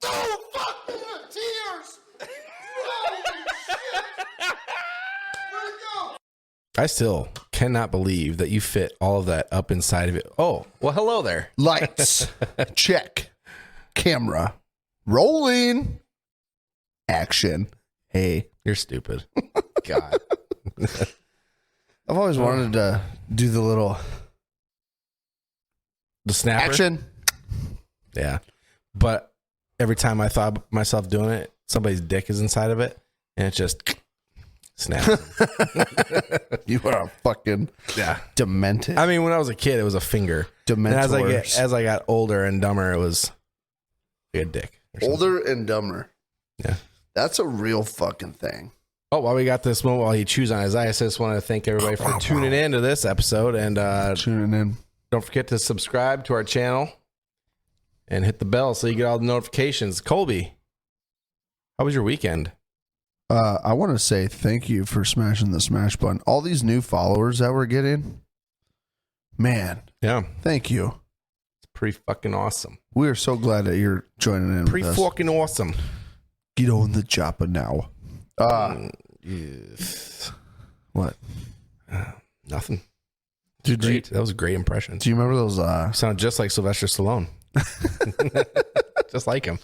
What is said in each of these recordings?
Oh, fucking tears! Holy shit! Where'd it go? I still cannot believe that you fit all of that up inside of it. Oh, well, hello there. Lights. Check. Camera. Rolling. Action. Hey. You're stupid. God. I've always wanted to do the little The snapper. action. Yeah. But every time I thought myself doing it, somebody's dick is inside of it, and it just snaps. You are a fucking demented. I mean, when I was a kid, it was a finger. Dementors. And as I got older and dumber, it was like a dick. Older and dumber. Yeah. That's a real fucking thing. Oh, while we got this moment while he chews on his eye, I just wanted to thank everybody for tuning in to this episode. And Tuning in. don't forget to subscribe to our channel and hit the bell so you get all the notifications. Colby, how was your weekend? I want to say thank you for smashing the smash button. All these new followers that we're getting, man, Yeah, thank you. it's pretty fucking awesome. We are so glad that you're joining in Pretty with us. fucking awesome. Get on the chopper now. What? Nothing. Did Great. That was a great impression. Do you remember those? You sound just like Sylvester Stallone. Just like him.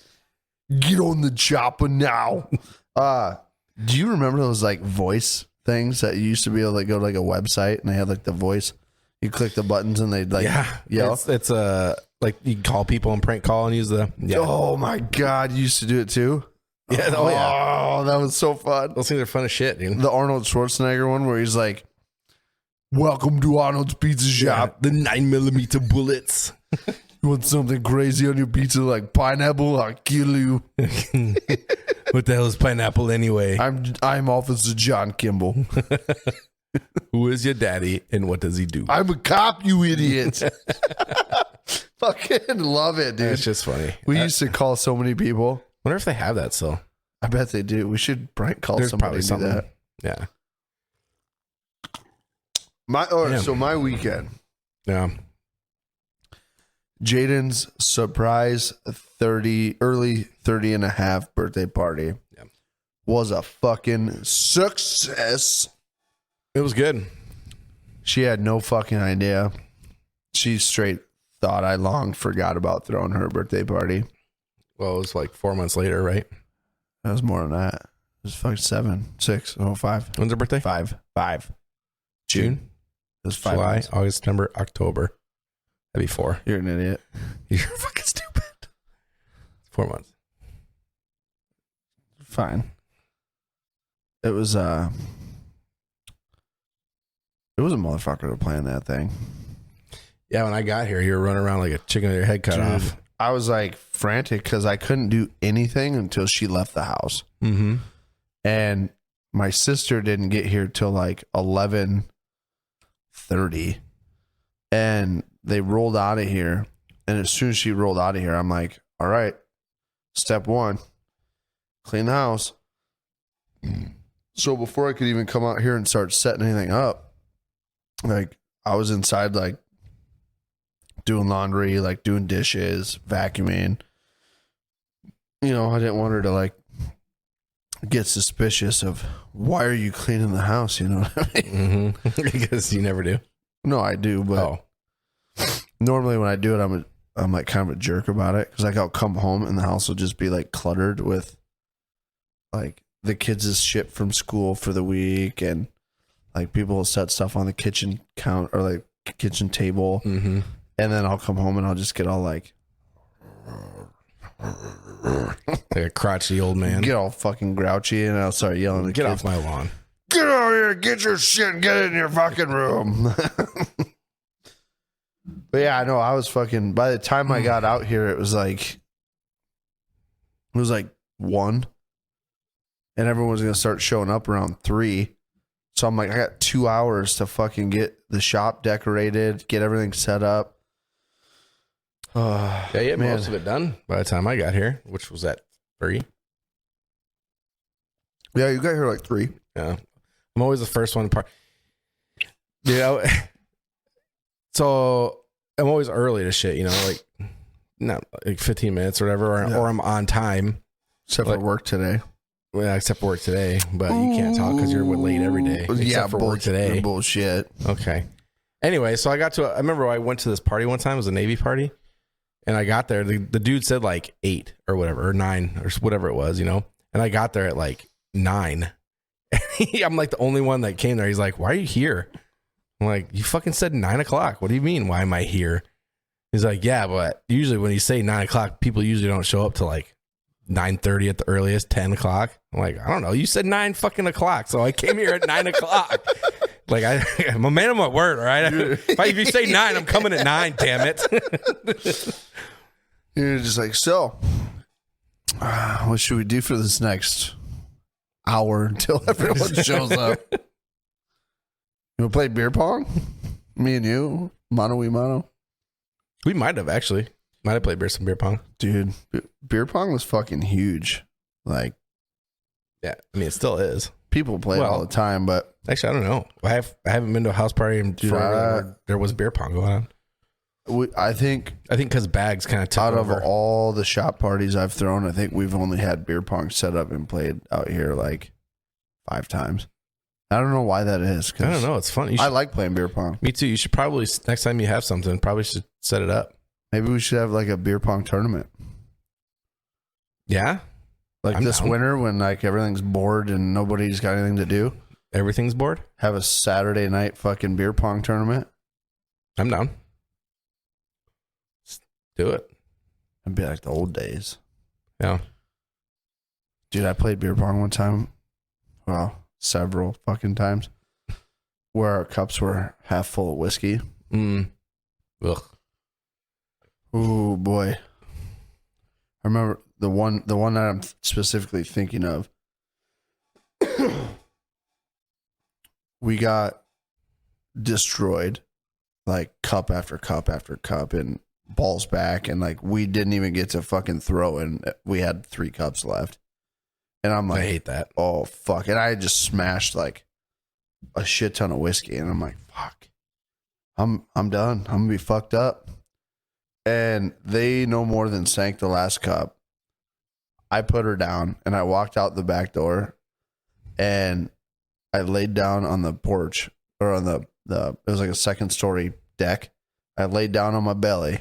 Get on the chopper now. Do you remember those like voice things that you used to be able to go to like a website and they had like the voice? You click the buttons and they'd like yell. It's like you can call people and prank call and use the Oh my god, you used to do it too? Yeah, oh yeah. Oh, that was so fun. Those things are fun as shit, dude. The Arnold Schwarzenegger one where he's like, "Welcome to Arnold's Pizza Shop. The 9mm bullets. You want something crazy on your pizza like pineapple? I'll kill you." What the hell is pineapple anyway? I'm Officer John Kimball. Who is your daddy and what does he do? I'm a cop, you idiot. Fucking love it, dude. It's just funny. We used to call so many people. Wonder if they have that still. I bet they do. We should prank call There's somebody probably to do something. that. Yeah. So my weekend, Yeah. Jadyn's surprise early 30 and a half birthday party was a fucking success. It was good. She had no fucking idea. She straight thought I long forgot about throwing her birthday party. Well, it was like 4 months later, right? That was more than that. It was fucking 5. When's her birthday? 5. June? It was 5 July, months. August, September, October. That'd be 4. You're an idiot. You're fucking stupid. 4 months. Fine. It was a motherfucker to plan that thing. Yeah, when I got here, you were running around like a chicken with your head cut off. I was like frantic because I couldn't do anything until she left the house. Mm-hmm. And my sister didn't get here till like 11:30. And they rolled out of here. And as soon as she rolled out of here, I'm like, all right, step 1, clean the house. So before I could even come out here and start setting anything up, like I was inside like doing laundry, like doing dishes, vacuuming. You know, I didn't want her to like get suspicious of why are you cleaning the house? You know what I mean? Mm-hmm. Because you never do. No, I do, but normally when I do it, I'm like kind of a jerk about it because like I'll come home and the house will just be like cluttered with like the kids' shit from school for the week, and like people will set stuff on the kitchen count or like kitchen table, Mm-hmm. and then I'll come home and I'll just get all like Like a crotchety old man. get all fucking grouchy, and I'll start yelling at Get kids, off my lawn. "Get out here, get your shit, and get in your fucking room." But yeah, I know I was fucking. By the time I got out here, it was like 1, and everyone was gonna start showing up around 3. So I'm like, I got 2 hours to fucking get the shop decorated, get everything set up. Yeah, you had man. most of it done by the time I got here, which was at 3. Yeah, you got here like 3. Yeah. I'm always the first one to park. You know, so I'm always early to shit, you know, like no, like 15 minutes or whatever, or I'm on time. Except for work today. Well, except for work today, but you can't talk because you're late every day. Except for work today. Bullshit. Okay. Anyway, so I remember I went to this party one time. It was a Navy party. And I got there. The dude said like 8 or whatever, or 9 or whatever it was, And I got there at like 9. I'm like the only one that came there. He's like, "Why are you here?" I'm like, "You fucking said 9 o'clock. What do you mean? Why am I here?" He's like, "Yeah, but usually when you say 9 o'clock, people usually don't show up till like 9:30 at the earliest, 10 o'clock. I'm like, "I don't know. You said 9 fucking o'clock. So I came here at 9 o'clock. Like, I'm a man of my word, all right? If you say 9, I'm coming at 9, damn it." You're just like, so, what should we do for this next hour until everyone shows up? You want to play beer pong? Me and you? Mano y mano? We might have, actually. Might have played some beer pong. Dude, beer pong was fucking huge. Like, yeah, I mean, it still is. People play it all the time, but... Actually, I don't know. I haven't been to a house party in forever where there was beer pong going on. I think because bags kind of took out over. of all the shop parties I've thrown, I think we've only had beer pong set up and played out here like 5 times. I don't know why that is. I don't know. It's fun. I like playing beer pong. Me too. You should probably, next time you have something, probably should set it up. Maybe we should have like a beer pong tournament. Yeah? Like this winter when like everything's bored and nobody's got anything to do. Everything's bored? Have a Saturday night fucking beer pong tournament. I'm down. Let's do it. It'd be like the old days. Yeah. Dude, I played beer pong one time. Well, several fucking times. Where our cups were half full of whiskey. Ugh. Ooh, boy. I remember the one that I'm specifically thinking of. We got destroyed, like cup after cup after cup, and balls back, and like we didn't even get to fucking throw, and we had 3 cups left. And I'm like, I hate that. Oh fuck! And I just smashed like a shit ton of whiskey, and I'm like, fuck, I'm done. I'm gonna be fucked up. And they no more than sank the last cup. I put her down, and I walked out the back door, and I laid down on the porch, or on the it was like a 2nd story deck. I laid down on my belly,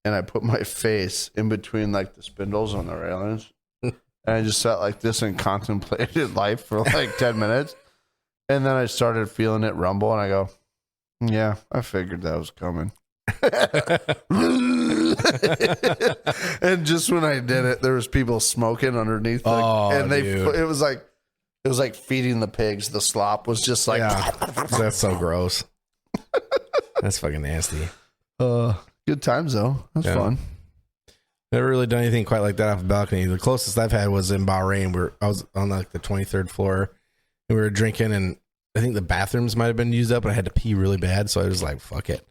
and I put my face in between like the spindles on the railings, and I just sat like this and contemplated life for like 10 minutes. And then I started feeling it rumble, and I go, yeah, I figured that was coming. And just when I did it, there was people smoking underneath, and it was like feeding the pigs. The slop was just like, yeah, that's so gross. That's fucking nasty. Good times though. That's fun. Never really done anything quite like that off the balcony. The closest I've had was in Bahrain, I was on like the 23rd floor, and we were drinking, and I think the bathrooms might have been used up, and I had to pee really bad, so I was like, fuck it.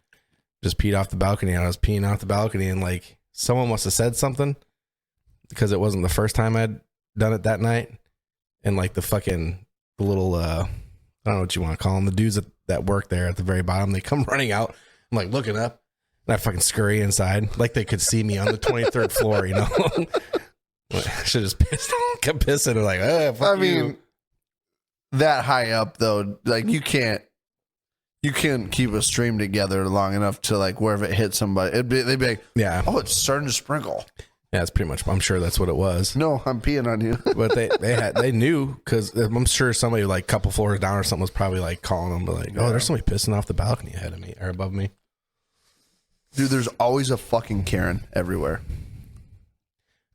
Just peed off the balcony, and I was peeing off the balcony, and like someone must have said something because it wasn't the first time I'd done it that night. And like the little, I don't know what you want to call them, the dudes that work there at the very bottom, they come running out. I'm like looking up, and I fucking scurry inside like they could see me on the 23rd floor, I should just kept pissing. And like, fuck I mean, that high up though, like you can't keep a stream together long enough to like where if it hits somebody, they'd be like, yeah, oh, it's starting to sprinkle. Yeah, it's pretty much. I'm sure that's what it was. No, I'm peeing on you. But they knew, because I'm sure somebody like a couple floors down or something was probably like calling them, but like, oh, there's somebody pissing off the balcony ahead of me or above me. Dude, there's always a fucking Karen everywhere.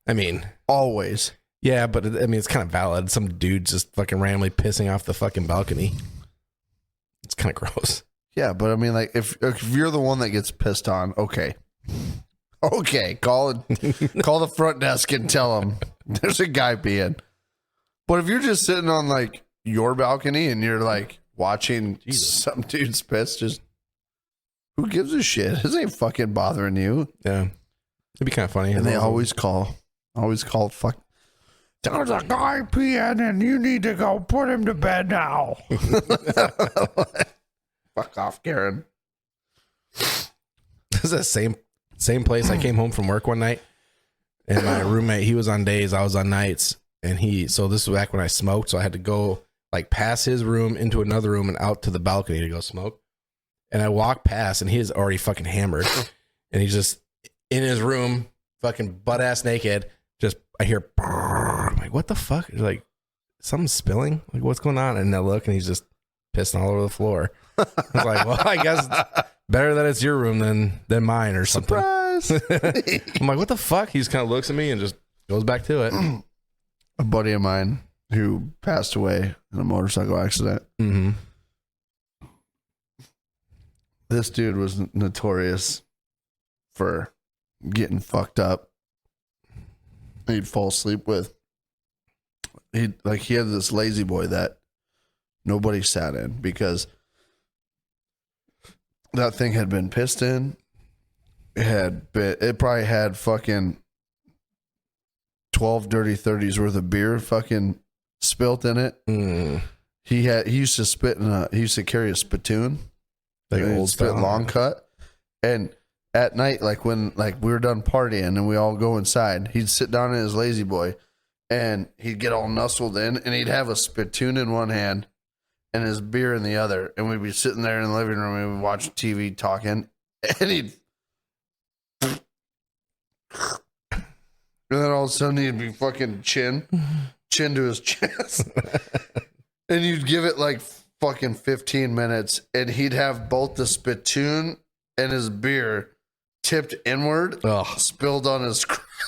I mean, always. Yeah, but it's kind of valid. Some dude just fucking randomly pissing off the fucking balcony. It's kind of gross. Yeah, but I mean, like if you're the one that gets pissed on, okay, call the front desk and tell them there's a guy peeing. But if you're just sitting on like your balcony and you're like watching some dude's piss, just who gives a shit? This ain't fucking bothering you. Yeah, it'd be kind of funny. And they always call fuck. There's a guy peeing and you need to go put him to bed now. Fuck off, Karen. Is that same Same place. I came home from work one night, and my roommate, he was on days, I was on nights, and so this was back when I smoked, so I had to go like past his room into another room and out to the balcony to go smoke. And I walked past, and he's already fucking hammered, and he's just in his room, fucking butt ass naked. Just I hear, I'm like, what the fuck? Like something's spilling. Like what's going on? And I look, and he's just pissing all over the floor. I was like, well, I guess it's better that it's your room than mine or something. Surprise! I'm like, what the fuck? He just kind of looks at me and just goes back to it. A buddy of mine who passed away in a motorcycle accident. Mm-hmm. This dude was notorious for getting fucked up. He'd fall asleep with. He had this lazy boy that nobody sat in because that thing had been pissed in. It probably had fucking 12 dirty 30s worth of beer fucking spilt in it. Mm. He used to carry a spittoon, like an old spit long cut. And at night, like when we were done partying and we all go inside, he'd sit down in his lazy boy and he'd get all nestled in and he'd have a spittoon in one hand and his beer in the other. And we'd be sitting there in the living room and we'd watch TV talking and he'd and then all of a sudden he'd be fucking chin to his chest. And you'd give it like fucking 15 minutes and he'd have both the spittoon and his beer tipped inward, spilled on his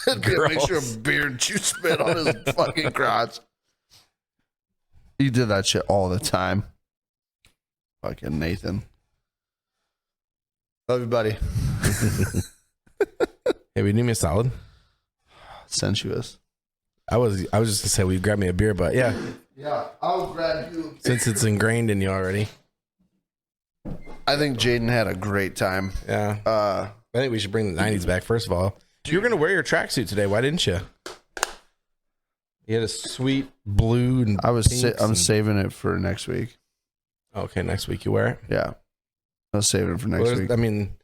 mixture of beer and juice spit on his fucking crotch. He did that shit all the time. Fucking Nathan. Love you, buddy. Hey, we need me a salad. Sensuous. I was just gonna say we grab me a beer, but yeah. Yeah, I'll grab you. Since it's ingrained in you already. I think Jadyn had a great time. Yeah. I think we should bring the 90s back, first of all. You were going to wear your tracksuit today. Why didn't you? You had a sweet blue and I'm saving it for next week. Okay, next week you wear it? Yeah. I'll save it for next week. I mean,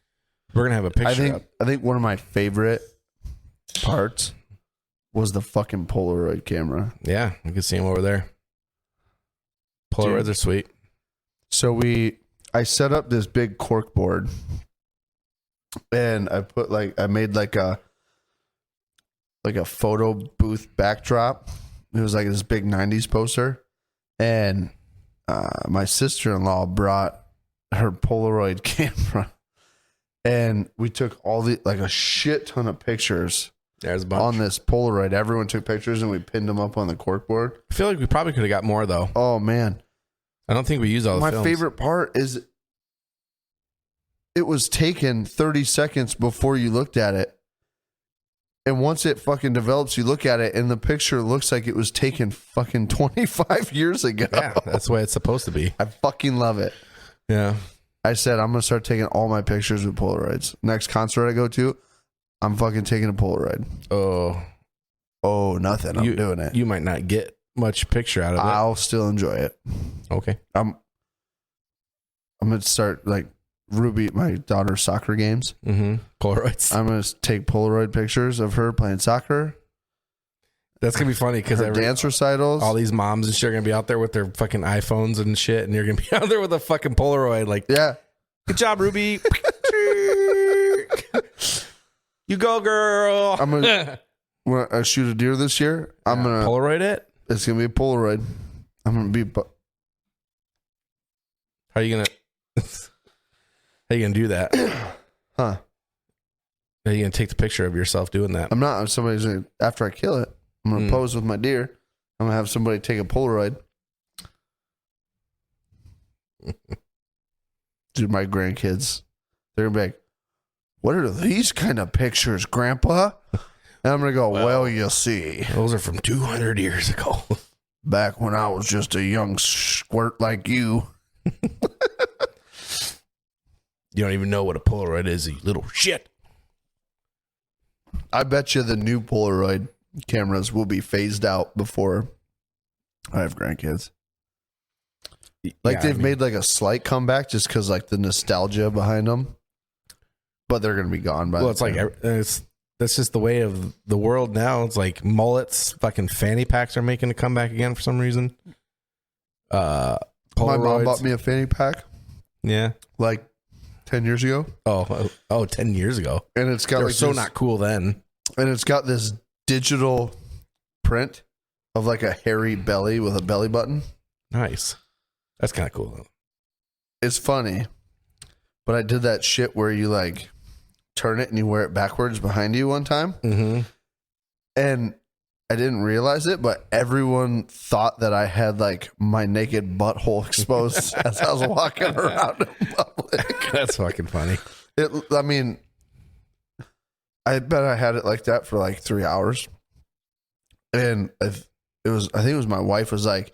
we're going to have a picture up. I think one of my favorite parts was the fucking Polaroid camera. Yeah, you can see them over there. Polaroids are sweet. So I set up this big cork board and I made like a photo booth backdrop. It was like this big 90s poster. And my sister-in-law brought her Polaroid camera and we took a shit ton of pictures. There's a bunch. On this Polaroid. Everyone took pictures and we pinned them up on the cork board. I feel like we probably could have got more though. Oh man. I don't think we used all the My films. favorite part is it was taken 30 seconds before you looked at it. And once it fucking develops, you look at it and the picture looks like it was taken fucking 25 years ago. Yeah, that's the way it's supposed to be. I fucking love it. Yeah. I said, I'm going to start taking all my pictures with Polaroids. Next concert I go to, I'm fucking taking a Polaroid. Oh, nothing. I'm doing it. You might not get much picture out of it. I'll still enjoy it. Okay. I'm going to start like Ruby, my daughter's soccer games. Mm-hmm. Polaroids. I'm going to take Polaroid pictures of her playing soccer. That's going to be funny because dance recitals. All these moms and shit are going to be out there with their fucking iPhones and shit. And you're going to be out there with a fucking Polaroid. Like, yeah. Good job, Ruby. You go, girl. I'm going to shoot a deer this year. I'm going to Polaroid it. It's going to be a Polaroid. I'm going to be. How are you going to? How you going to do that? Huh? How are you going to take the picture of yourself doing that? I'm not. Somebody's gonna, after I kill it, I'm going to pose with my deer. I'm going to have somebody take a Polaroid. Dude, my grandkids, they're going to be like, what are these kind of pictures, Grandpa? And I'm going to go, well, you see. Those are from 200 years ago. Back when I was just a young squirt like you. You don't even know what a Polaroid is, you little shit. I bet you the new Polaroid cameras will be phased out before I have grandkids. Like they've made like a slight comeback just because like the nostalgia behind them. but they're gonna be gone by. Well, it's like that's just the way of the world now. It's like mullets, fucking fanny packs are making a comeback again for some reason. My mom bought me a fanny pack. Yeah, like 10 years ago. Oh, 10 years ago. And it's got they were like so this, not cool then. And it's got this digital print of like a hairy belly with a belly button. Nice. That's kind of cool though. It's funny, but I did that shit where you like turn it and you wear it backwards behind you one time. Mm-hmm. And I didn't realize it, but everyone thought that I had like my naked butthole exposed as I was walking around in public. That's fucking funny. I mean, I bet I had it like that for like 3 hours. And I think it was my wife was like,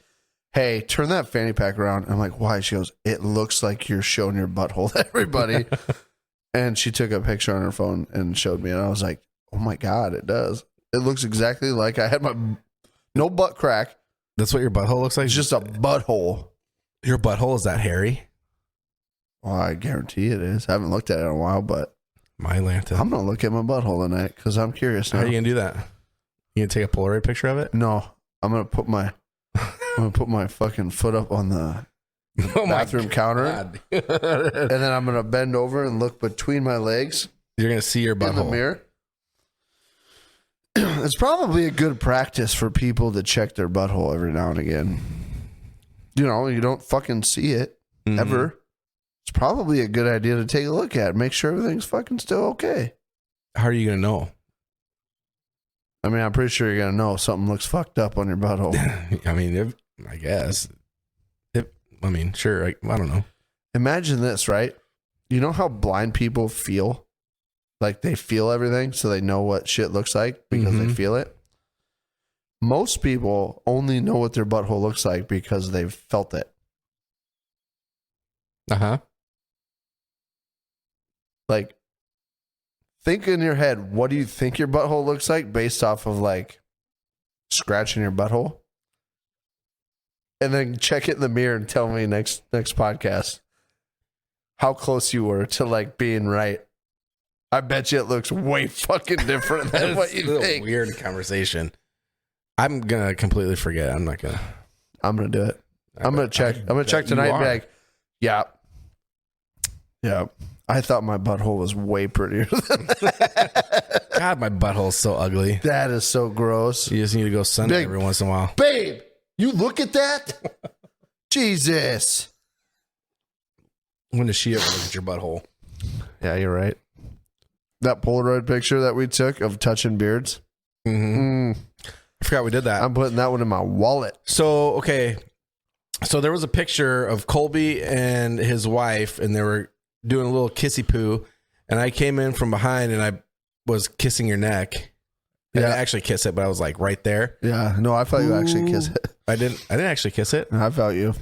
hey, turn that fanny pack around. I'm like, why? She goes, it looks like you're showing your butthole to everybody. And she took a picture on her phone and showed me. And I was like, oh my God, it does. It looks exactly like I had no butt crack. That's what your butthole looks like? It's just a butthole. Your butthole is that hairy? Well, I guarantee it is. I haven't looked at it in a while, but my Lanta. I'm going to look at my butthole tonight because I'm curious now. How are you going to do that? You going to take a Polaroid picture of it? No, I'm going to put my fucking foot up on the bathroom counter. And then I'm going to bend over and look between my legs. You're going to see your butthole. In the mirror. It's probably a good practice for people to check their butthole every now and again. You know, you don't fucking see it ever. It's probably a good idea to take a look at it. Make sure everything's fucking still okay. How are you going to know? I mean, I'm pretty sure you're going to know something looks fucked up on your butthole. I mean, I guess. I mean, sure. I don't know. Imagine this, right? You know how blind people feel? Like they feel everything, so they know what shit looks like because they feel it. Most people only know what their butthole looks like because they've felt it. Uh-huh. Like, think in your head, what do you think your butthole looks like based off of like scratching your butthole? And then check it in the mirror and tell me next podcast how close you were to like being right. I bet you it looks way fucking different than what you think. Weird conversation. I'm gonna completely forget. I'm gonna do it. I'm gonna check tonight and be like, yeah. I thought my butthole was way prettier than that. God, my butthole's so ugly. That is so gross. You just need to go sun it every once in a while. Babe, you look at that? Jesus. When does she ever look at your butthole? Yeah, you're right. That Polaroid picture that we took of touching beards. I forgot we did that. I'm putting that one in my wallet. So, okay. So there was a picture of Colby and his wife, and they were doing a little kissy poo. And I came in from behind and I was kissing your neck. I didn't actually kiss it, but I was like right there. Yeah. No, I felt you actually kiss it. I didn't actually kiss it. I felt you.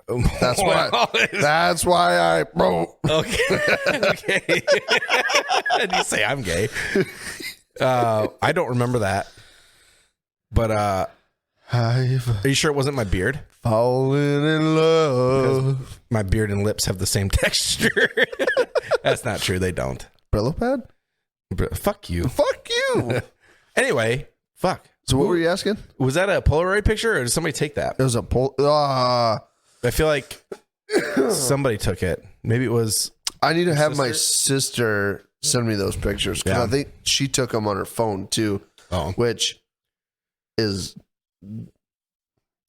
That's why I wrote. Okay. Okay. Did you say I'm gay? I don't remember that. But are you sure it wasn't my beard? Falling in love. Because my beard and lips have the same texture. That's not true. They don't. Brillo pad? Fuck you. Fuck you. Anyway, fuck. So what were you asking? Was that a Polaroid picture or did somebody take that? It was a I feel like somebody took it. Maybe it was. I need to have my sister send me those pictures because I think she took them on her phone too. Oh, which is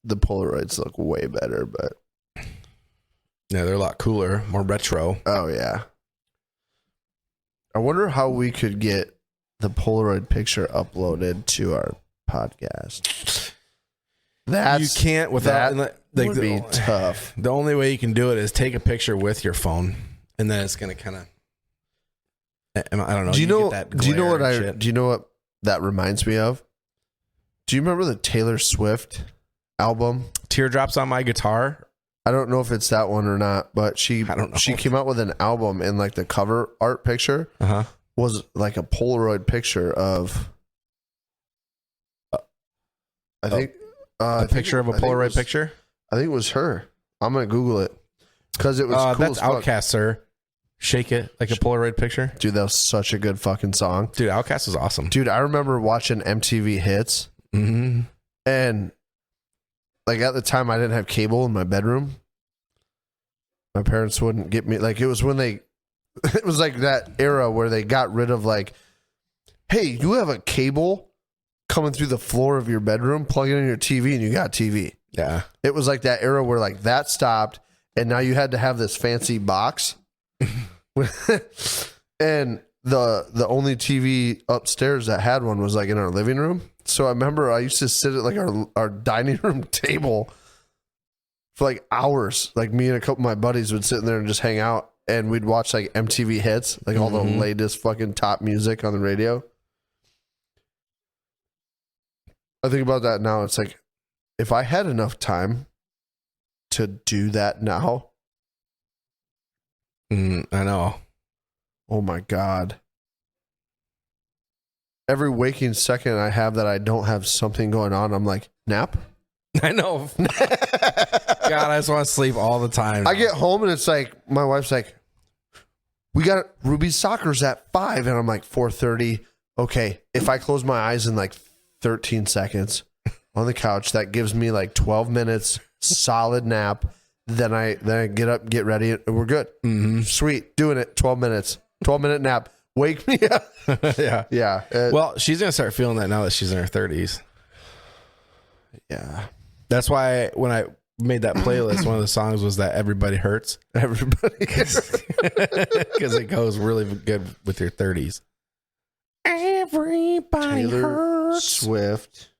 the Polaroids look way better, but yeah, they're a lot cooler, more retro. Oh yeah. I wonder how we could get the Polaroid picture uploaded to our podcast. You can't without that would be tough. The only way you can do it is take a picture with your phone, and then it's gonna kind of. I don't know. Do you know what that reminds me of? Do you remember the Taylor Swift album, Teardrops on My Guitar? I don't know if it's that one or not, but she came out with an album, and like the cover art picture was like a Polaroid picture of. I think. A picture of a Polaroid picture? I think it was her. I'm going to Google it because it was cool. That's Outcast, sir. Shake It like a Polaroid picture. Dude, that was such a good fucking song. Dude, Outkast was awesome. Dude, I remember watching MTV Hits. Mm-hmm. And like at the time I didn't have cable in my bedroom. My parents wouldn't get me, like it was when they it was like that era where they got rid of like, hey, you have a cable coming through the floor of your bedroom, plug it in your TV and you got TV. Yeah. It was like that era where like that stopped and now you had to have this fancy box. And the only TV upstairs that had one was like in our living room. So I remember I used to sit at like our dining room table for like hours. Like me and a couple of my buddies would sit in there and just hang out, and we'd watch like MTV Hits, like all the latest fucking top music on the radio. I think about that now. It's like, if I had enough time to do that now. I know. Oh my God. Every waking second I have that I don't have something going on, I'm like, nap? I know. God, I just want to sleep all the time. I get home and it's like, my wife's like, we got Ruby's soccer's at 5. And I'm like, 4:30. Okay. If I close my eyes in like 13 seconds on the couch, that gives me like 12 minutes solid nap. Then I get up, get ready, and we're good. Mm-hmm. Sweet. Doing it. 12 minutes. 12-minute nap. Wake me up. Yeah. Yeah. Well, she's going to start feeling that now that she's in her 30s. Yeah. That's why when I made that playlist, one of the songs was that Everybody Hurts. Everybody. Because it goes really good with your 30s. Everybody Taylor hurts. Swift.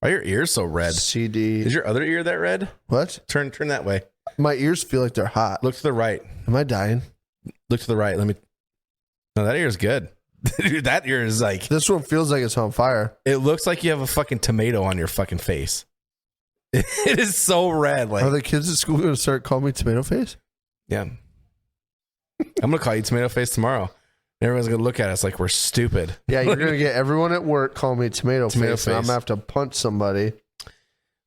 Why are your ears so red? CD. Is your other ear that red? What? Turn that way. My ears feel like they're hot. Look to the right. Am I dying? Look to the right. No, that ear is good. Dude, that ear is like... This one feels like it's on fire. It looks like you have a fucking tomato on your fucking face. It is so red. Like, are the kids at school going to start calling me Tomato Face? Yeah. I'm going to call you Tomato Face tomorrow. Everyone's going to look at us like we're stupid. Yeah, you're going to get everyone at work calling me Tomato Face. And I'm going to have to punch somebody.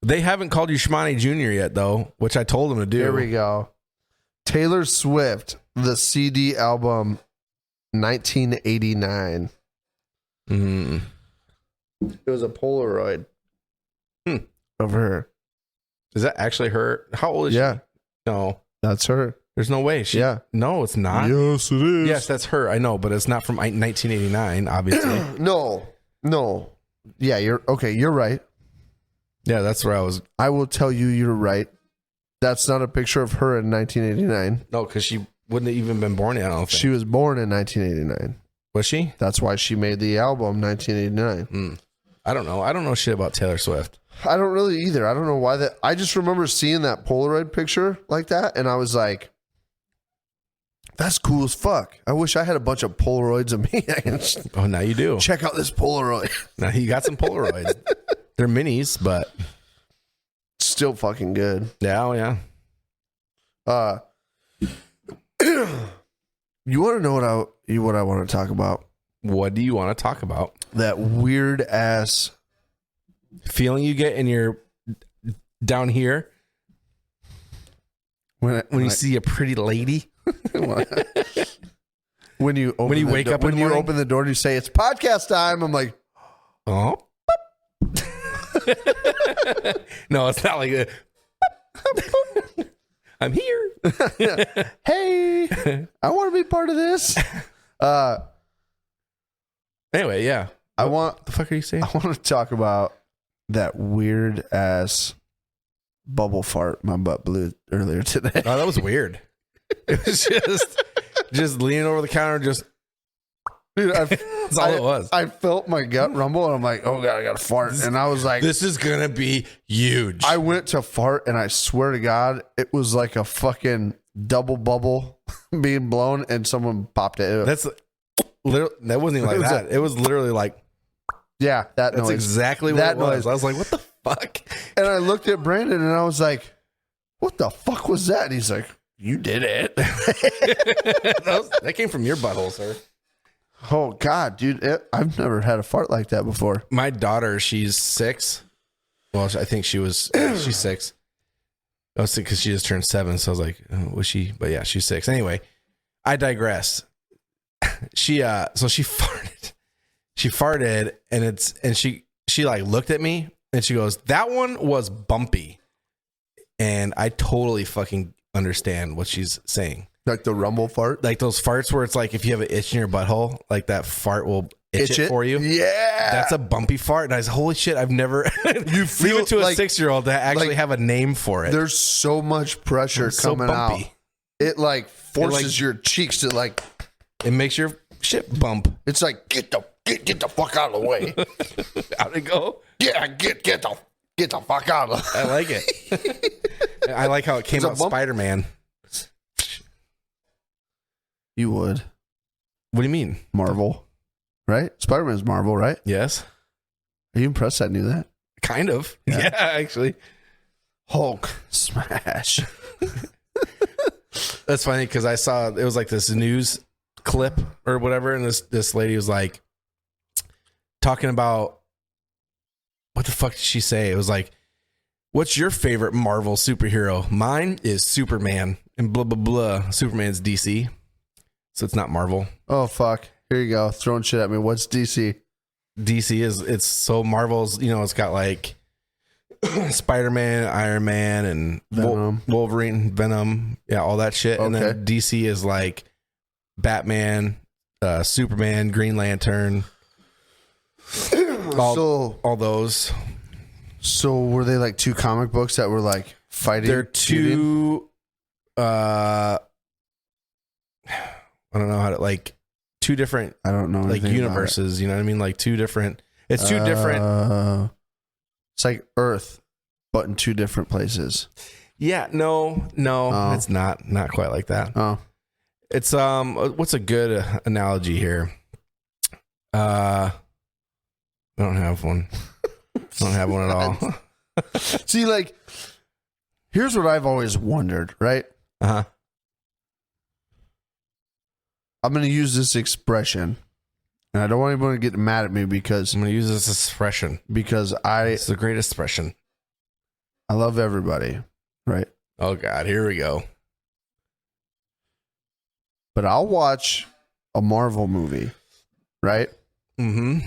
They haven't called you Shmoney Jr. yet, though, which I told them to do. There we go. Taylor Swift, the CD album, 1989. Mm. It was a Polaroid of her. Is that actually her? How old is she? No. That's her. There's no way. No, it's not. Yes, it is. Yes, that's her. I know, but it's not from 1989, obviously. No. Yeah, you're right. Yeah, that's where I was. I will tell you you're right. That's not a picture of her in 1989. No, because she wouldn't have even been born yet, I don't think. She was born in 1989. Was she? That's why she made the album 1989. I don't know. I don't know shit about Taylor Swift. I don't really either. I don't know why that. I just remember seeing that Polaroid picture like that, and I was like, that's cool as fuck. I wish I had a bunch of Polaroids of me. I can Oh, now you do. check out this Polaroid. Now you got some Polaroids. They're minis, but Still fucking good. yeah, oh yeah. You want to know what I want to talk about? What do you want to talk about? That weird ass Feeling you get in your down here when you see a pretty lady. when you wake up when in the you morning? open the door and you say it's podcast time. I'm like, Oh. No, it's not like that. I'm here. hey, I want to be part of this. Anyway, yeah. What the fuck are you saying? I want to talk about that weird ass bubble fart my butt blew earlier today. Oh, that was weird. It was just leaning over the counter, just Dude, that's all it was. I felt my gut rumble and I'm like, oh God, I got to fart. And I was like, this is going to be huge. I went to fart and I swear to God, it was like a fucking double bubble being blown and someone popped it. That's literally, that wasn't even like that. It was literally like, yeah, that that's noise. exactly what That it was. noise. I was like, what the fuck? And I looked at Brandon and I was like, what the fuck was that? And he's like, you did it. That came from your butthole, sir. Oh God, dude. I've never had a fart like that before. My daughter, she's 6. Well, I think she's 6. I was because she just turned 7. So I was like, was she? But yeah, she's 6. Anyway, I digress. She farted. She farted and she like looked at me and she goes, "That one was bumpy." And I totally fucking understand what she's saying. Like the rumble fart? Like those farts where it's like if you have an itch in your butthole, like that fart will itch it for you. Yeah. That's a bumpy fart. And I was, holy shit, I've never you feel leave it to like, a 6-year-old to actually have a name for it. There's so much pressure coming out. It like forces your cheeks to like. It makes your shit bump. It's like get the fuck out of the way. How'd it go? Yeah, get the fuck out of. I like it. I like how it came out Spider-Man. You would. What do you mean? Marvel, right? Spider-Man's Marvel, right? Yes. Are you impressed I knew that? Kind of. Yeah, actually. Hulk smash. That's funny because I saw it was like this news clip or whatever, and this lady was like talking about what the fuck did she say? It was like, "What's your favorite Marvel superhero?" "Mine is Superman," and blah blah blah. Superman's DC, so it's not Marvel. Oh fuck! Here you go, throwing shit at me. What's DC? DC it's so Marvel's. It's got like Spider-Man, Iron Man, and Venom. Wolverine, Venom, yeah, all that shit. Okay. And then DC is like Batman, Superman, Green Lantern, all those. So were they like two comic books that were like fighting? They're two. I don't know how to like two different. I don't know like universes. You know what I mean? Like two different. It's two different. It's like Earth, but in two different places. Yeah. No, it's not quite like that. Oh, it's what's a good analogy here? I don't have one. I don't have one at all. See, like, here's what I've always wondered, right? Uh-huh. I'm going to use this expression, and I don't want anyone to get mad at me because I'm going to use this expression because it's the greatest expression. I love everybody, right? Oh God, here we go. But I'll watch a Marvel movie, right? Mm-hmm.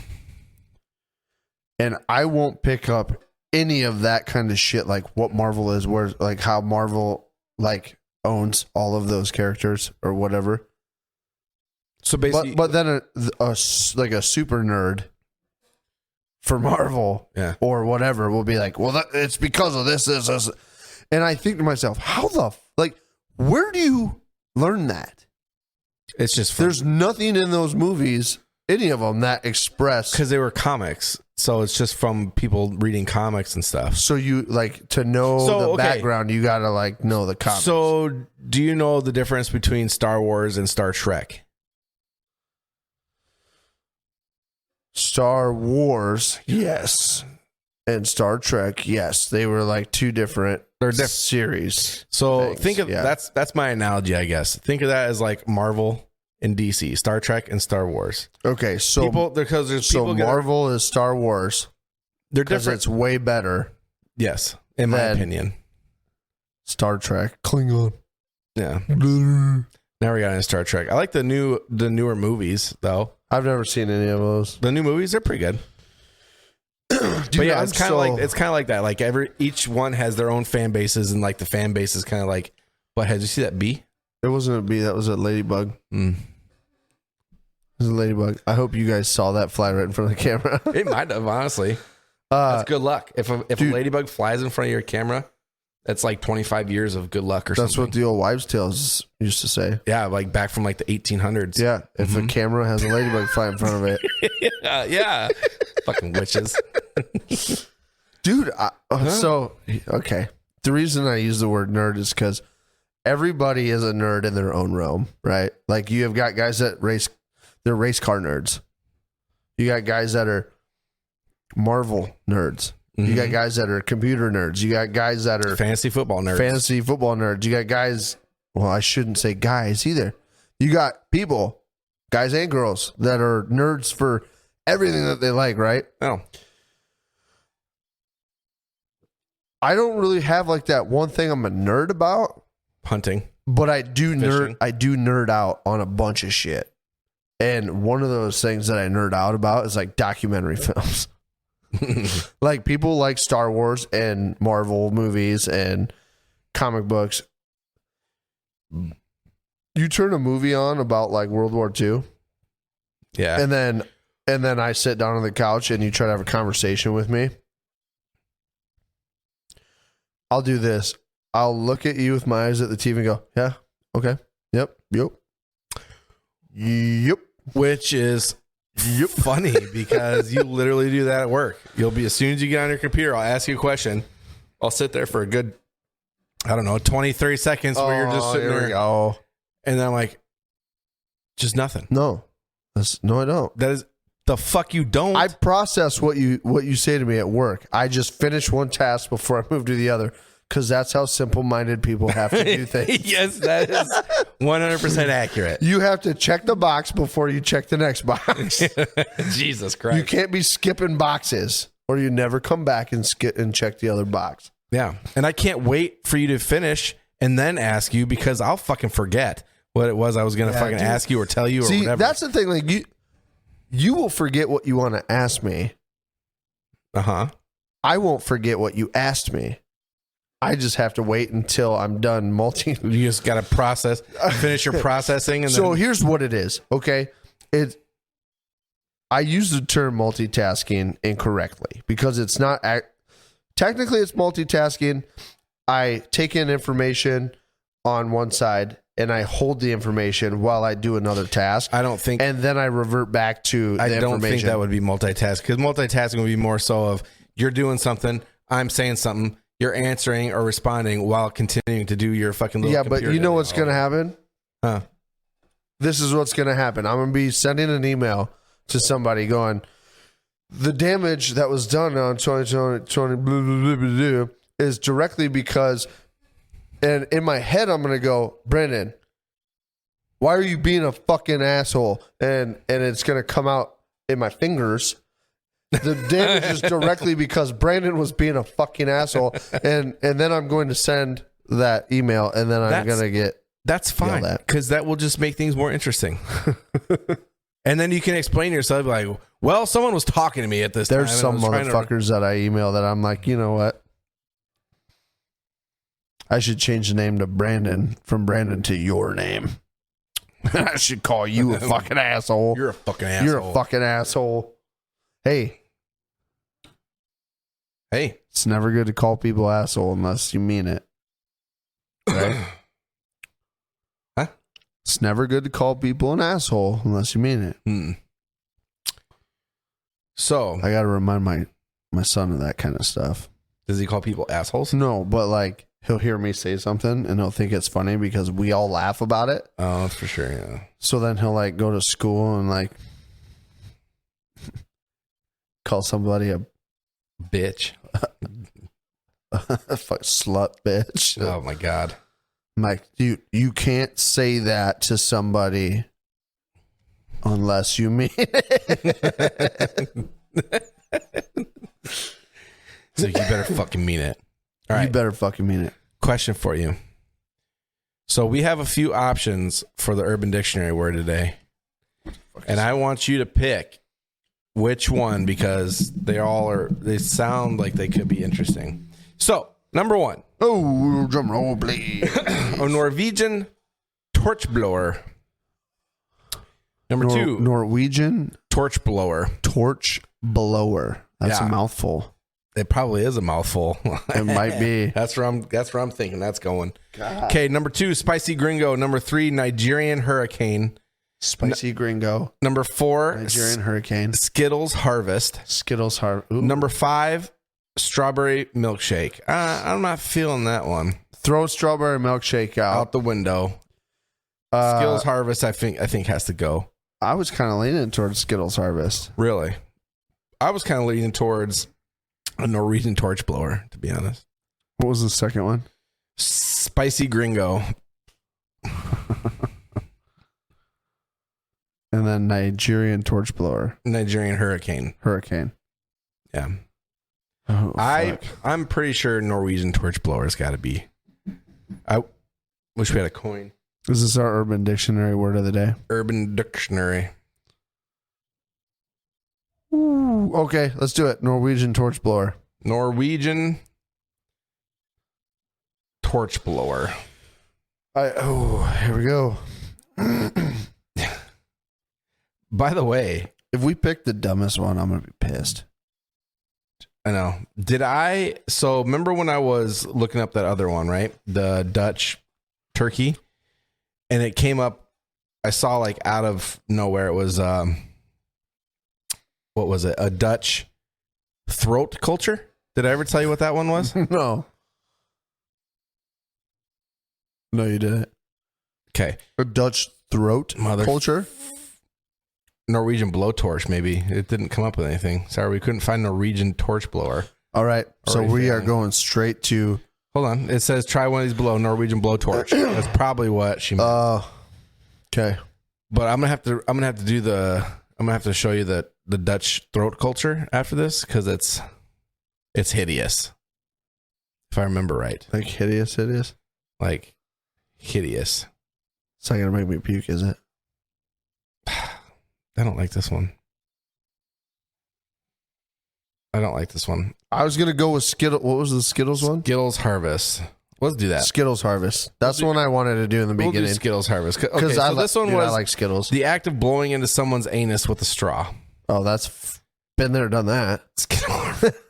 And I won't pick up any of that kind of shit, like what Marvel is, where like how Marvel like owns all of those characters or whatever. So basically, but then a super nerd for Marvel, or whatever will be like, well, it's because of this, and I think to myself, where do you learn that? It's just fun. There's nothing in those movies, any of them, that express because they were comics. So it's just from people reading comics and stuff. So you like to know the background, you gotta like know the comics. So do you know the difference between Star Wars and Star Trek? Star Wars, yes. And Star Trek, yes. They were like two different series. So things. Think of that's my analogy, I guess. Think of that as like Marvel and DC, Star Trek and Star Wars. Okay, so Marvel is Star Wars. They're different. It's way better. Yes, in my opinion. Star Trek, Klingon. Yeah. Now we got into Star Trek. I like the newer movies though. I've never seen any of those. The new movies are pretty good. Dude, but yeah, it's kind of like that. Like each one has their own fan bases, and like the fan base is kind of like buttheads. You see that bee? It wasn't a bee. That was a ladybug. Mm. It was a ladybug. I hope you guys saw that fly right in front of the camera. It might have, honestly. That's good luck. If a ladybug flies in front of your camera, that's like 25 years of good luck or something. That's what the old wives' tales used to say. Yeah, like back from like the 1800s. Yeah, if a camera has a ladybug fly in front of it. Yeah. Fucking witches. Dude, okay. The reason I use the word nerd is because everybody is a nerd in their own realm, right? Like you have got guys that they're race car nerds. You got guys that are Marvel nerds. Mm-hmm. You got guys that are computer nerds. You got guys that are fantasy football nerds. You got guys, well, I shouldn't say guys either. You got people, guys and girls, that are nerds for everything that they like, right? Oh. I don't really have like that one thing I'm a nerd about. Hunting. But I do Fishing. nerd out on a bunch of shit. And one of those things that I nerd out about is like documentary films. Like people like Star Wars and Marvel movies and comic books. You turn a movie on about like World War II. Yeah. And then I sit down on the couch and you try to have a conversation with me. I'll do this. I'll look at you with my eyes at the TV and go, yeah, okay, yep. Which is funny because you literally do that at work. You'll be, as soon as you get on your computer, I'll ask you a question. I'll sit there for a good, 20, 30 seconds where you're just sitting there. Go. And then I'm like, just nothing. No, no, I don't. That is the fuck you don't. I process what you say to me at work. I just finish one task before I move to the other. Because that's how simple-minded people have to do things. Yes, that is 100% accurate. You have to check the box before you check the next box. Jesus Christ. You can't be skipping boxes or you never come back and skip and check the other box. Yeah. And I can't wait for you to finish and then ask you because I'll fucking forget what it was I was going to ask you or tell you or whatever. That's the thing. Like you will forget what you want to ask me. Uh-huh. I won't forget what you asked me. I just have to wait until I'm done You just got to finish your processing. And so then... here's what it is. Okay. I use the term multitasking incorrectly because it's not, technically it's multitasking. I take in information on one side and I hold the information while I do another task. And then I revert back to the information. I don't think that would be multitasking because multitasking would be more so of you're doing something, I'm saying something, you're answering or responding while continuing to do your fucking little computer. But you know what's going to happen? Huh? This is what's going to happen. I'm going to be sending an email to somebody going, the damage that was done on 2020 is directly because, and in my head, I'm going to go, Brandon, why are you being a fucking asshole? And it's going to come out in my fingers. The damage is directly because Brandon was being a fucking asshole. And then I'm going to send that email and then I'm going to get. That's fine because that will just make things more interesting. And then you can explain yourself like, well, someone was talking to me at this time. There's some motherfuckers that I email that I'm like, you know what? I should change the name to Brandon from Brandon to your name. I should call you a fucking asshole. You're a fucking asshole. You're a fucking asshole. Hey. It's never good to call people asshole unless you mean it. Right? Huh? It's never good to call people an asshole unless you mean it. So I got to remind my son of that kind of stuff. Does he call people assholes? No, but like he'll hear me say something and he'll think it's funny because we all laugh about it. Oh, for sure, yeah. So then he'll like go to school and like call somebody a bitch. Fuck slut bitch. Oh my God. I'm like, you can't say that to somebody unless you mean it. So you better fucking mean it. All right. You better fucking mean it. Question for you. So we have a few options for the Urban Dictionary word today. And I want you to pick which one because they sound like they could be interesting. So, number one. Oh, drum roll, please. A Norwegian torch blower. Number two. Norwegian torch blower. Torch blower. That's a mouthful. It probably is a mouthful. It might be. That's where I'm thinking that's going. Okay, number two, spicy gringo. Number three, Nigerian hurricane. Spicy gringo. Number four, Nigerian hurricane. Skittles harvest. Skittles harvest. Number five, strawberry milkshake. I'm not feeling that one. Throw strawberry milkshake out the window. Skittles harvest, I think has to go. I was kind of leaning towards Skittles harvest. Really? I was kind of leaning towards a Norwegian torch blower, to be honest. What was the second one? Spicy gringo. And then Nigerian torch blower. Nigerian hurricane. Yeah. Oh, I'm pretty sure Norwegian torch blower's got to be. Wish we had a coin. Is this our Urban Dictionary word of the day? Urban Dictionary. Ooh, okay, let's do it. Norwegian torch blower. Norwegian torch blower. Here we go. By the way, if we pick the dumbest one, I'm gonna be pissed. I know. So remember when I was looking up that other one, right? The Dutch turkey, and it came up. I saw like out of nowhere. It was what was it? A Dutch throat culture. Did I ever tell you what that one was? No, you didn't. Okay, A Dutch throat culture. Norwegian blowtorch. Maybe it didn't come up with anything. Sorry, we couldn't find Norwegian torch blower. All right, so we are going straight to. Hold on. It says try one of these below. Norwegian blowtorch. That's probably what she meant. Okay. But I'm gonna have to show you the Dutch throat culture after this because it's hideous. If I remember right. Like hideous. Like hideous. It's not gonna make me puke, is it? I don't like this one. I was gonna go with Skittles. What was the Skittles one? Skittles Harvest. Let's do that. Skittles Harvest. That's the one I wanted to do in the beginning. We'll do Skittles Harvest. Okay, Because so this one was I like Skittles. the act of blowing into someone's anus with a straw. Oh, that's been there, done that.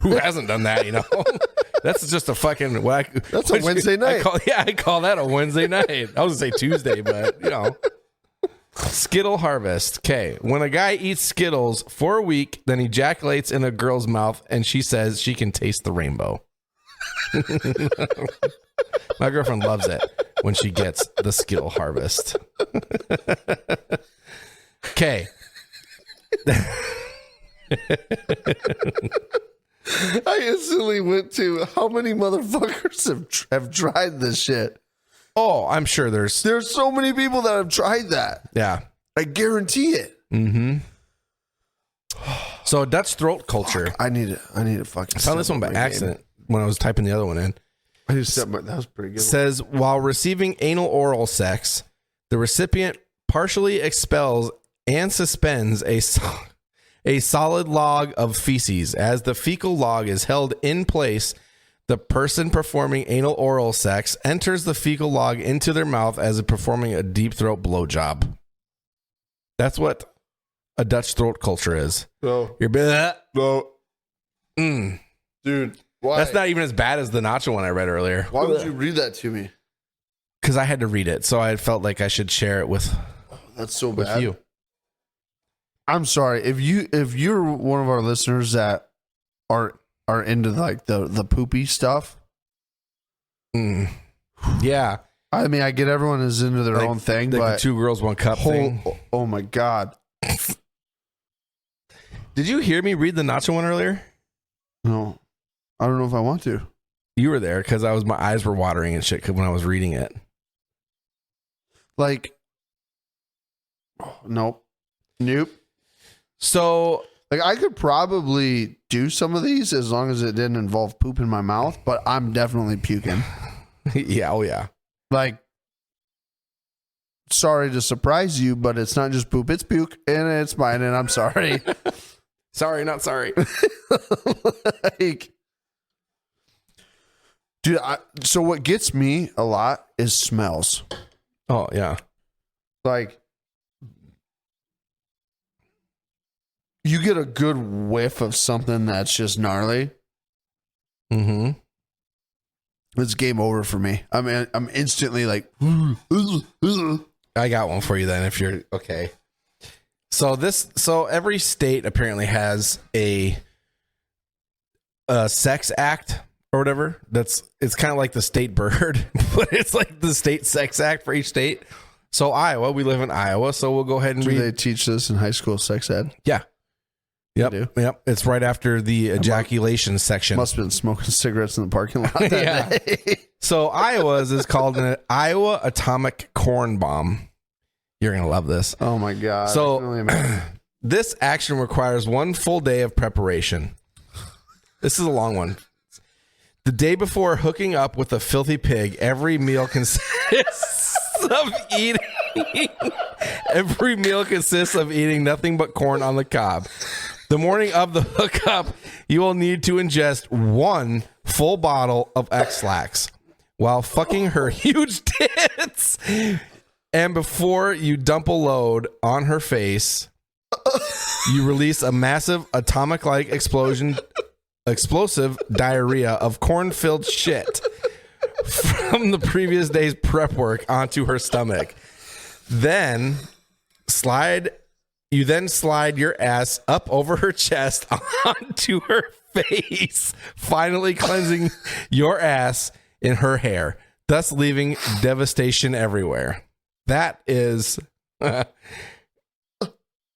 Who hasn't done that? You know, that's just a fucking whack. That's a Wednesday night. I call that a Wednesday night. I was gonna say Tuesday, but you know. Skittle Harvest. Okay. When a guy eats Skittles for a week, then ejaculates in a girl's mouth, and she says she can taste the rainbow. My girlfriend loves it when she gets the Skittle Harvest. Okay. I instantly went to how many motherfuckers have tried this shit. Oh, I'm sure there's so many people that have tried that. Yeah. I guarantee it. Mm-hmm. So Dutch throat culture. Fuck, I need to fucking. I found this one by accident when I was typing the other one in. I just said that was pretty good. Says while receiving anal oral sex, the recipient partially expels and suspends a solid log of feces. As the fecal log is held in place, the person performing anal oral sex enters the fecal log into their mouth as if performing a deep throat blowjob. That's what a Dutch throat culture is. No. You're No. Dude, why? That's not even as bad as the nacho one I read earlier. Why would you read that to me? Because I had to read it, so I felt like I should share it with. That's so with bad. You. I'm sorry if you're one of our listeners that are into like the poopy stuff. Yeah. I mean, I get everyone is into their own thing, like but the 2 girls, 1 cup thing. Oh my God. Did you hear me read the nacho one earlier? No. I don't know if I want to. You were there because my eyes were watering and shit when I was reading it. Like, nope. So, like, I could probably do some of these as long as it didn't involve poop in my mouth, but I'm definitely puking. Yeah, oh yeah. Like, sorry to surprise you, but it's not just poop, it's puke, and it's mine, and I'm sorry. Sorry, not sorry. Like, dude, so what gets me a lot is smells. Oh, yeah. Like, you get a good whiff of something that's just gnarly. Mm-hmm. It's game over for me. I mean, I'm instantly like, I got one for you then if you're okay. So every state apparently has a sex act or whatever. It's kind of like the state bird, but it's like the state sex act for each state. So Iowa, we live in Iowa, so we'll go ahead and do read. they teach this in high school sex ed? Yeah. Yep. It's right after the ejaculation section. Must have been smoking cigarettes in the parking lot that day. So Iowa's is called an Iowa Atomic Corn Bomb. You're going to love this. Oh my God. So this action requires 1 full day of preparation. This is a long one. The day before hooking up with a filthy pig, every meal consists of eating. Every meal consists of eating nothing but corn on the cob. The morning of the hookup, you will need to ingest 1 full bottle of X-Lax while fucking her huge tits. And before you dump a load on her face, you release a massive atomic-like explosive diarrhea of corn-filled shit from the previous day's prep work onto her stomach. Then slide your ass up over her chest onto her face, finally cleansing your ass in her hair, thus leaving devastation everywhere. That is an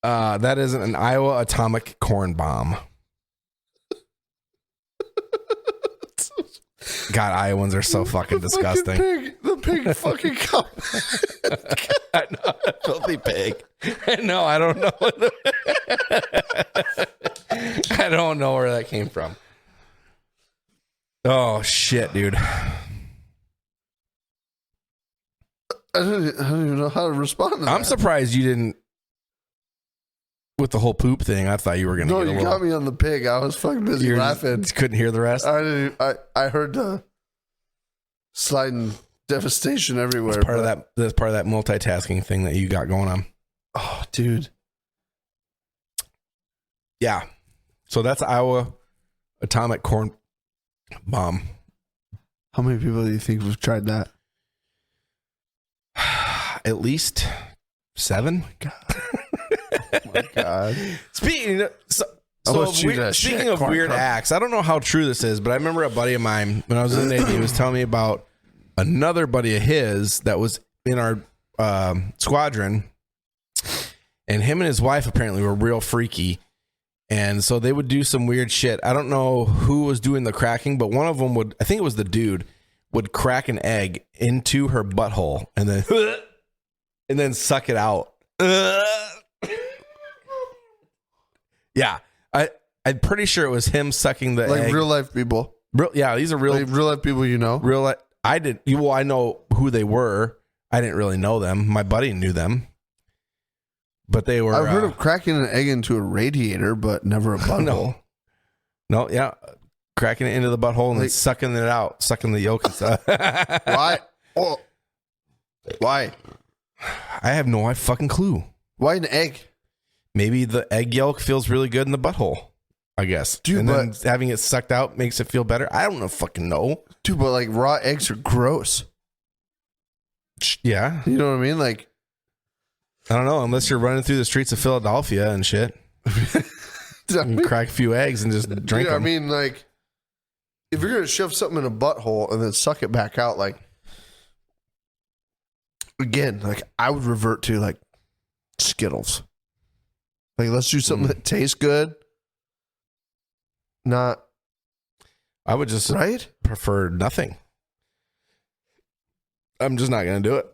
Iowa atomic corn bomb. God, Iowans are so fucking disgusting. The pig fucking cup. I know, a filthy pig. No, I don't know. I don't know where that came from. Oh shit, dude. I don't even know how to respond to that. I'm surprised you didn't with the whole poop thing. I thought you were gonna. No, you got me on the pig. I was fucking busy laughing. Couldn't hear the rest. I heard the sliding devastation everywhere. That's part of that multitasking thing that you got going on. Oh, dude. Yeah. So that's Iowa atomic corn bomb. How many people do you think have tried that? At least 7. Oh my God. Speaking of weird crap. acts, I don't know how true this is, but I remember a buddy of mine when I was in the Navy, he was telling me about another buddy of his that was in our squadron, and him and his wife apparently were real freaky, and so they would do some weird shit. I don't know who was doing the cracking, but one of them would, I think it was the dude, would crack an egg into her butthole and then suck it out. Yeah, I'm pretty sure it was him sucking the egg. Real life people. These are real life people, you know. Real life. I know who they were. I didn't really know them. My buddy knew them, but they were. I've heard of cracking an egg into a radiator, but never a butthole. No, yeah, cracking it into the butthole and then sucking it out, sucking the yolk and stuff. Why? Oh. Why? I have no fucking clue. Why an egg? Maybe the egg yolk feels really good in the butthole, I guess. Dude, and then having it sucked out makes it feel better. I don't know fucking know. Dude, but like raw eggs are gross. Yeah. You know what I mean? Like, I don't know, unless you're running through the streets of Philadelphia and shit. You crack a few eggs and just drink them. I mean, like, if you're going to shove something in a butthole and then suck it back out, like, again, like, I would revert to, like, Skittles. Like, let's do something that tastes good. Not. I would just prefer nothing. I'm just not going to do it.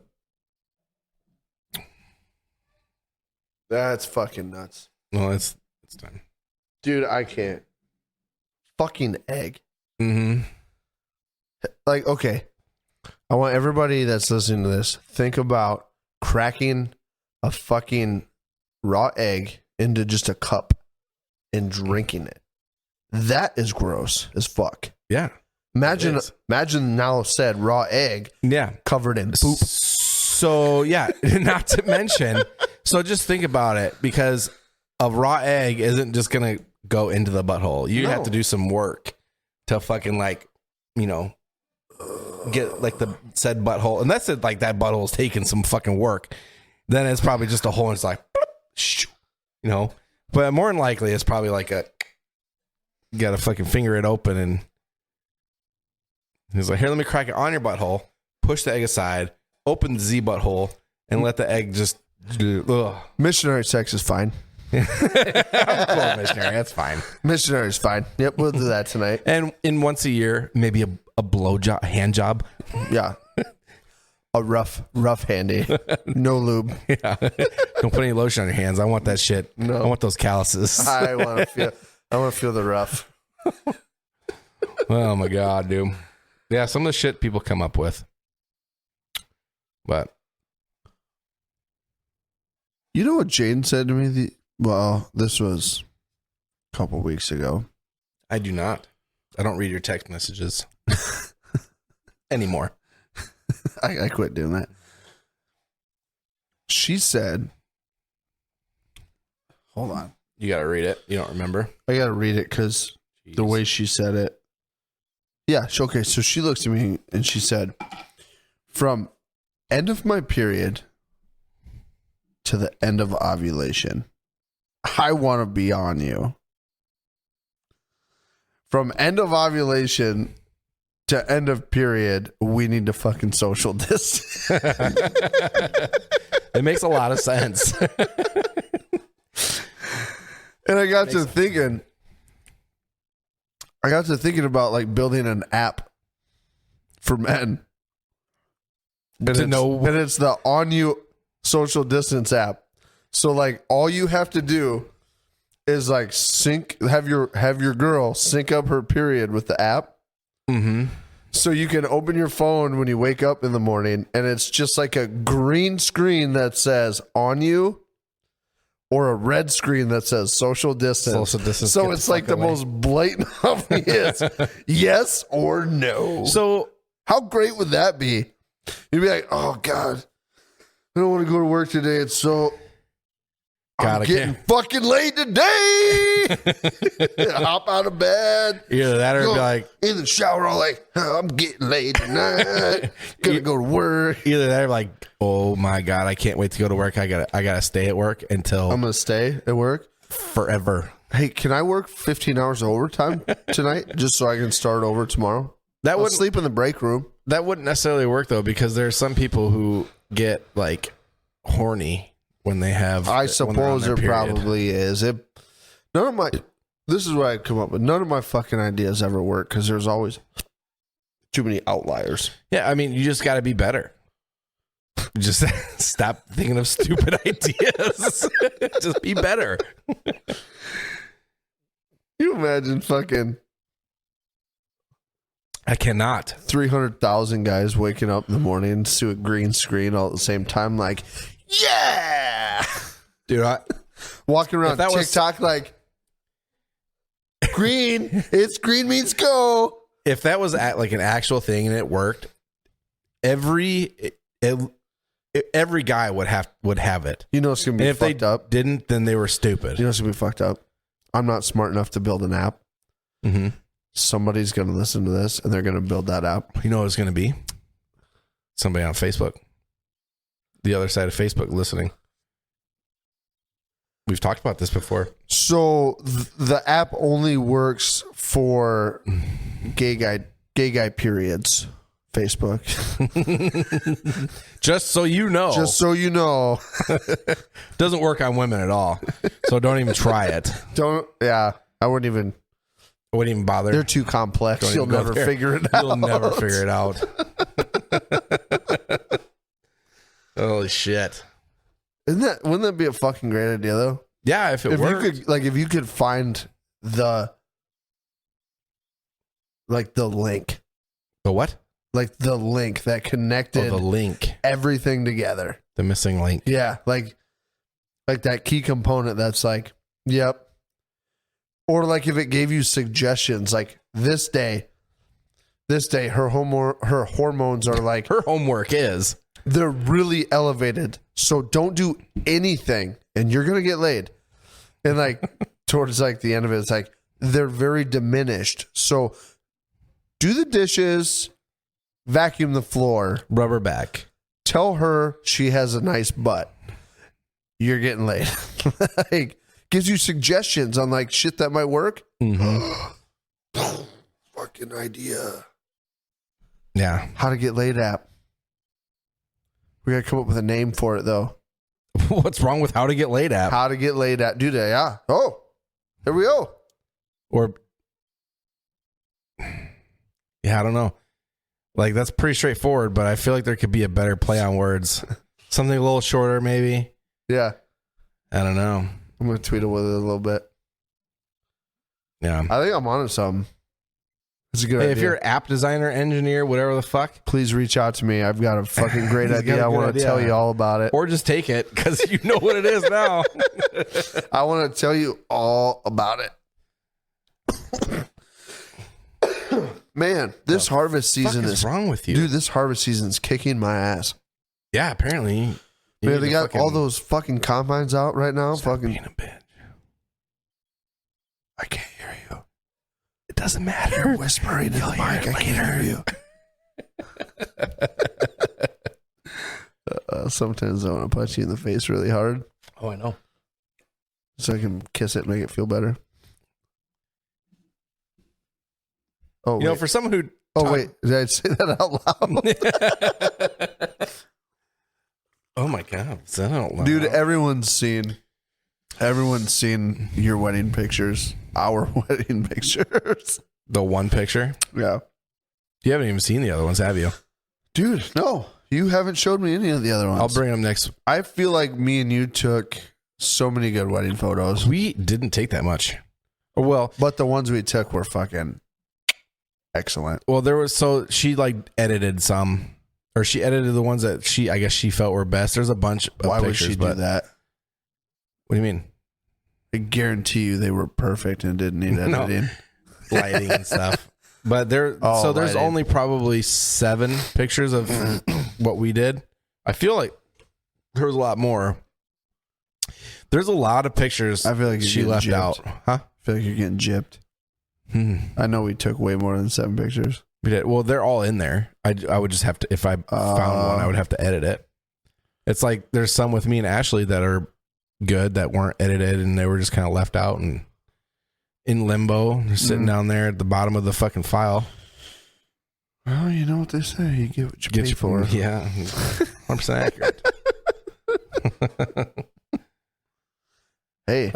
That's fucking nuts. Well, it's time. Dude, I can't. Fucking egg. Mm-hmm. Like, okay. I want everybody that's listening to this, think about cracking a fucking raw egg into just a cup and drinking it. That is gross as fuck. Yeah. Imagine now said raw egg covered in poop. So, yeah, not to mention, so just think about it, because a raw egg isn't just going to go into the butthole. You have to do some work to fucking, like, you know, get like the said butthole. Unless it, like, that butthole's taking some fucking work, then it's probably just a hole and it's like, you know, but more than likely it's probably like you gotta fucking finger it open, and he's like, here, let me crack it on your butthole, push the egg aside, open the Z butthole, and let the egg just Missionary sex is fine. I'm cool, missionary, that's fine. Missionary's fine. Yep, we'll do that tonight. And in once a year, maybe a blow job, a hand job. Yeah. A rough handy. No lube. Yeah. Don't put any lotion on your hands. I want that shit. No. I want those calluses. I want to feel the rough. Oh my God, dude. Yeah, some of the shit people come up with. But You know what Jadyn said to me? Well, this was a couple weeks ago. I do not. I don't read your text messages anymore. I quit doing that. She said, hold on. You got to read it. You don't remember? I got to read it because the way she said it. Yeah, okay. So she looks at me and she said, from end of my period to the end of ovulation, I want to be on you. From end of ovulation to end of period, we need to fucking social distance. It makes a lot of sense. And I got to thinking about like building an app for men. And it's the On You social distance app. So like all you have to do is like have your girl sync up her period with the app. Mm-hmm. So you can open your phone when you wake up in the morning and it's just like a green screen that says On You or a red screen that says social distance. Social distance. So it's like the most blatant obvious yes or no. So how great would that be? You'd be like, oh God, I don't want to go to work today. It's so I'm getting fucking late today. Hop out of bed. Either that or be like in the shower all like, oh, I'm getting late tonight. Gonna go to work. Either that or like, oh my God, I can't wait to go to work. I gotta stay at work until I'm gonna stay at work forever. Hey, can I work 15 hours of overtime tonight just so I can start over tomorrow? That I'll would sleep in the break room. That wouldn't necessarily work though, because there's some people who get like horny when they have. I suppose there probably is. This is what I come up with. None of my fucking ideas ever work because there's always too many outliers. Yeah, I mean, you just got to be better. Just stop thinking of stupid ideas. Just be better. You imagine fucking. I cannot. 300,000 guys waking up in the morning to a green screen all at the same time, like, yeah, dude. Walking around TikTok like, green. It's green means go. If that was like an actual thing and it worked, every guy would have it. You know it's gonna be and fucked up. Didn't, then they were stupid. You know it's gonna be fucked up. I'm not smart enough to build an app. Mm-hmm. Somebody's gonna listen to this and they're gonna build that app. You know what it's gonna be? Somebody on Facebook. The other side of Facebook listening. We've talked about this before. So the app only works for gay guy periods. Facebook. Just so you know. Just so you know. Doesn't work on women at all. So don't even try it. I wouldn't even bother. They're too complex. You'll never figure it out. You'll never figure it out. Holy shit. Wouldn't that be a fucking great idea though? Yeah, if it worked. If you could find the link. The what? Like the link that connected everything together. The missing link. Yeah, like that key component that's like, yep. Or like if it gave you suggestions like this day her hormones are like her homework is they're really elevated. So don't do anything and you're going to get laid. And like towards like the end of it, it's like they're very diminished. So do the dishes, vacuum the floor, rubber back. Tell her she has a nice butt. You're getting laid. Like gives you suggestions on like shit that might work. Mm-hmm. Fucking idea. Yeah. How to get laid app. We got to come up with a name for it, though. What's wrong with how to get laid app? How to get laid app. Do that, yeah. Oh, there we go. Or, yeah, I don't know. Like, that's pretty straightforward, but I feel like there could be a better play on words. Something a little shorter, maybe. Yeah. I don't know. I'm going to tweet it with it a little bit. Yeah. I think I'm onto something. It's a good Hey, idea. if you're an app designer, engineer, whatever the fuck, Please reach out to me. I've got a fucking great He's got idea. a I good want to idea. tell you all about it. or just take it because you know what it is now. I want to tell you all about it. Man, this harvest season What is wrong with you? Dude, this harvest season's kicking my ass. Yeah, apparently. You Man, need they to got fucking all those fucking combines out right now. stop Fucking, being a bitch. I can't hear you. It doesn't matter. You're whispering in the mic. I can't hear you. Sometimes I want to punch you in the face really hard Oh, I know. so I can kiss it and make it feel better. Oh, You know, wait. for someone who. Oh, wait. Did I say that out loud? Oh my god, is that out loud? Dude, everyone's seen your wedding pictures. Our wedding pictures. The one picture. Yeah. You haven't even seen the other ones, have you? Dude, no. You haven't showed me any of the other ones. I'll bring them next. I feel like me and you took so many good wedding photos. We didn't take that much. Or well, But the ones we took were fucking excellent. there was she like edited some, or she edited the ones that I guess she felt were best. There's a bunch of Why would pictures, she do but that? what do you mean? I guarantee you they were perfect and didn't need No. editing. Lighting and stuff. But there's lighting. only probably 7 pictures of what we did. I feel like there was a lot more. There's a lot of pictures I feel like you're she getting left gypped. out. Huh? I feel like you're getting gypped. I know we took way more than 7 pictures. We did. Well, they're all in there. I would just have to, if I found one, I would have to edit it. It's like there's some with me and Ashley that are good that weren't edited and they were just kind of left out and in limbo. They're sitting down there at the bottom of the fucking file. Well, you know what they say. You get what you pay for. Yeah. 100% accurate. Hey,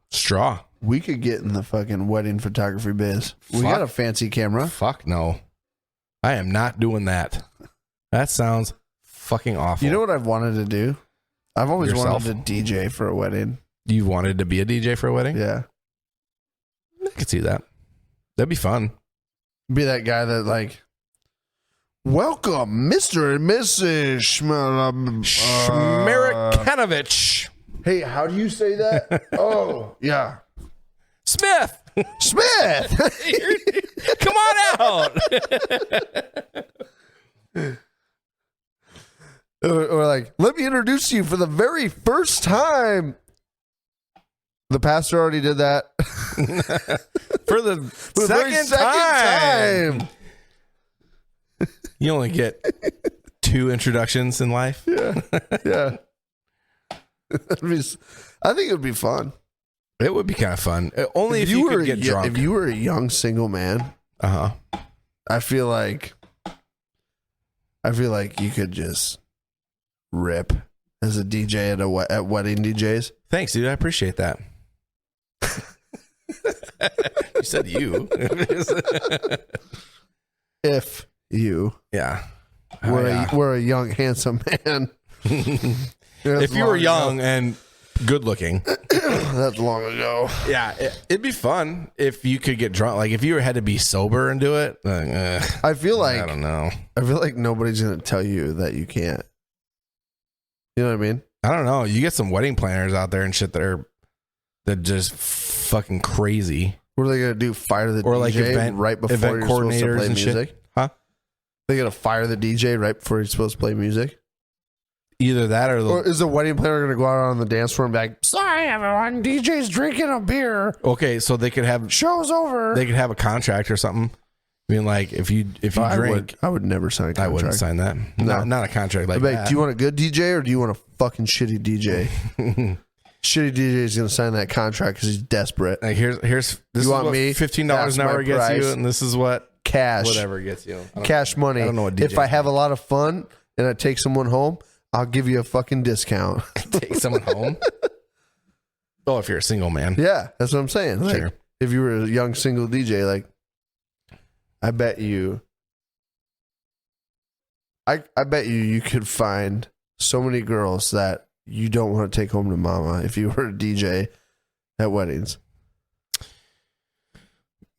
Straw. we could get in the fucking wedding photography biz. We Fuck. got a fancy camera. Fuck no. I am not doing that. That sounds fucking awful. You know what I've wanted to do? I've always Yourself? wanted to DJ for a wedding. You wanted to be a DJ for a wedding? Yeah. I could see that. That'd be fun. Be that guy that like, welcome, Mr. and Mrs. Shmerikanovich. Hey, how do you say that? Oh, yeah. Smith. Smith. Come on out. or like, let me introduce you for the very first time. The pastor already did that. For the For the very second time. You only get 2 introductions in life. Yeah. I think it would be fun. It would be kind of fun. Only if you were could get drunk. If you were a young single man, Uh-huh. I feel like you could just rip as a DJ at wedding DJs. Thanks, dude. I appreciate that. You said you. If you Yeah. were a young, handsome man. If you were young and good looking. That's long ago. Yeah. It'd be fun if you could get drunk. Like if you had to be sober and do it. I feel like I don't know. nobody's going to tell you that you can't. You know what I mean? I don't know. You get some wedding planners out there and shit that just fucking crazy. What are they going to do? Fire the Or DJ like right before event you're supposed to coordinators play and music? shit. Huh? They going to fire the DJ right before you're supposed to play music? Either that or Or is the wedding planner going to go out on the dance floor and be like, sorry, everyone, DJ's drinking a beer. okay, so they could have Show's over. they could have a contract or something. I mean, like if you drink, I would never sign a contract. I wouldn't sign that. No. Not a contract like I'd be like, that. do you want a good DJ or do you want a fucking shitty DJ? Shitty DJ is going to sign that contract because he's desperate. Like here's this You is want what me? $15 That's an hour my gets price. you, and this is what Cash. whatever gets you. Cash money. I don't know what If DJs I have a lot of fun and I take someone home, I'll give you a fucking discount. Take someone home. Oh, if you're a single man. Yeah, that's what I'm saying. Like, Sure. if you were a young single DJ, like, I bet you could find so many girls that you don't want to take home to mama if you were a DJ at weddings.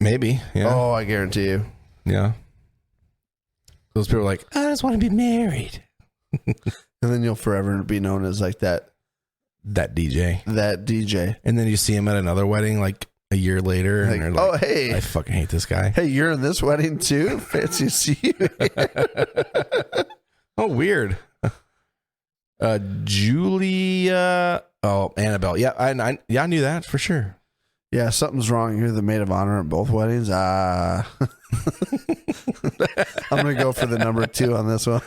Maybe. Yeah. Oh, I guarantee you. Yeah. Those people are like, I just want to be married. And then you'll forever be known as like that DJ. That DJ. And then you see him at another wedding like a year later. Like, and they're like, oh, hey. I fucking hate this guy. Hey, you're in this wedding too? Fancy to see you. Oh, weird. Julia. Oh, Annabelle. Yeah, I knew that for sure. Yeah, something's wrong. You're the maid of honor at both weddings. I'm going to go for the number 2 on this one.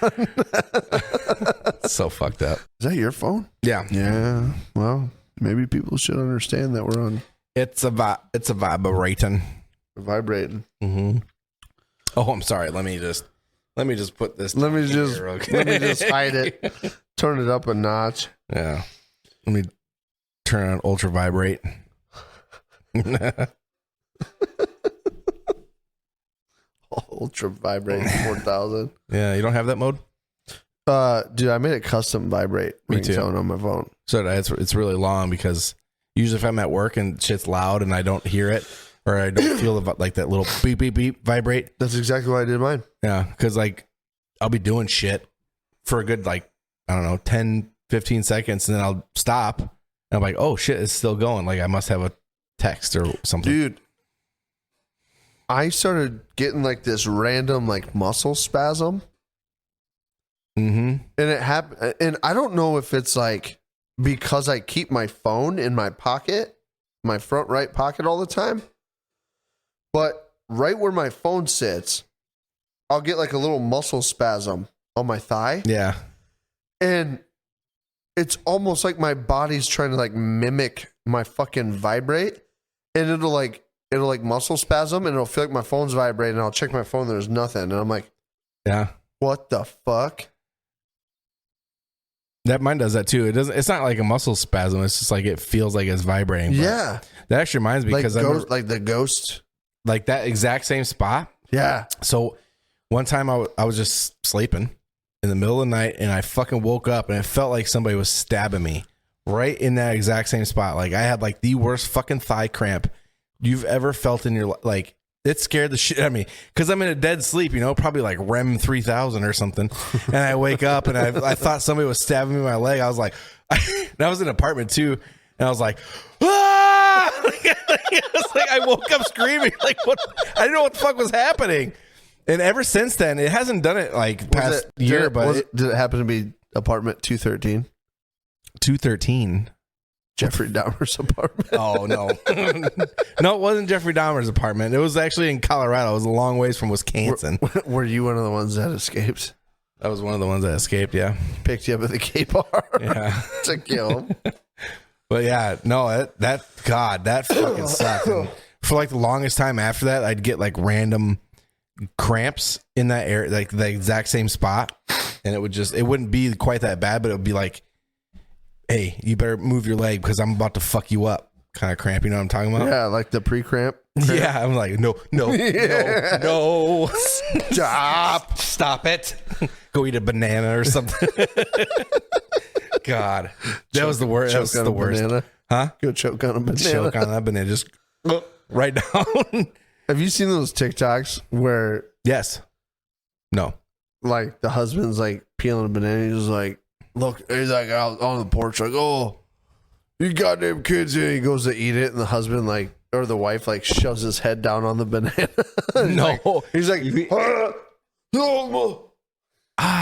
So fucked up. Is that your phone? Yeah. Yeah. Well, maybe people should understand that we're on. It's a vibrating. Vibrating. Mm-hmm. Oh, I'm sorry. Let me just put this. Let me just hide it. Turn it up a notch. Yeah. Let me turn on ultra vibrate. Ultra vibrate 4000. Yeah, you don't have that mode? Dude, I made a custom vibrate Me too. ringtone on my phone. So it's really long because usually if I'm at work and shit's loud and I don't hear it or I don't feel like that little beep beep beep vibrate. That's exactly why I did mine. Yeah, because like I'll be doing shit for a good like I don't know 10, 15 seconds and then I'll stop and I'm like, oh shit, it's still going. Like I must have a text or something. Dude, I started getting like this random like muscle spasm. Mm-hmm. And it happened, and I don't know if it's like because I keep my phone in my pocket, my front right pocket all the time, but right where my phone sits, I'll get like a little muscle spasm on my thigh. Yeah. And it's almost like my body's trying to like mimic my fucking vibrate, and it'll like muscle spasm, and it'll feel like my phone's vibrating, and I'll check my phone, there's nothing, and I'm like, yeah, what the fuck? That mine does that too. It's not like a muscle spasm. It's just like it feels like it's vibrating. Yeah. That actually reminds me because like the ghost, like that exact same spot. Yeah. So one time I was just sleeping in the middle of the night and I fucking woke up and it felt like somebody was stabbing me right in that exact same spot. Like I had like the worst fucking thigh cramp you've ever felt in your life. Like it scared the shit out of me because I'm in a dead sleep, probably like REM 3000 or something. And I wake up and I thought somebody was stabbing me in my leg. I was like, and I was in an apartment too. And I was like, ah! I woke up screaming. Like what? I didn't know what the fuck was happening. And ever since then, it hasn't done it like past year. Did it happen to be apartment 213? 213. Jeffrey Dahmer's apartment. Oh, no. No, it wasn't Jeffrey Dahmer's apartment. It was actually in Colorado. It was a long ways from Wisconsin. Were you one of the ones that escaped? I was one of the ones that escaped, yeah. Picked you up at the gay bar. Yeah. To kill him. But yeah, no, that fucking sucked. And for like the longest time after that, I'd get like random cramps in that area, like the exact same spot. And it wouldn't be quite that bad, but it would be like, hey, you better move your leg because I'm about to fuck you up kind of cramp. You know what I'm talking about? Yeah, like the pre-cramp. Yeah, I'm like, no, Yeah. no. Stop it. Go eat a banana or something. God, that was the worst. That was the worst. Banana. Huh? Go choke on a banana. Choke on that banana. Just right down. Have you seen those TikToks where Yes. No. like the husband's like peeling a banana? He's like, look, he's like out on the porch, like, oh, you goddamn kids here. He goes to eat it, and the husband, like, or the wife, like, shoves his head down on the banana. He's like,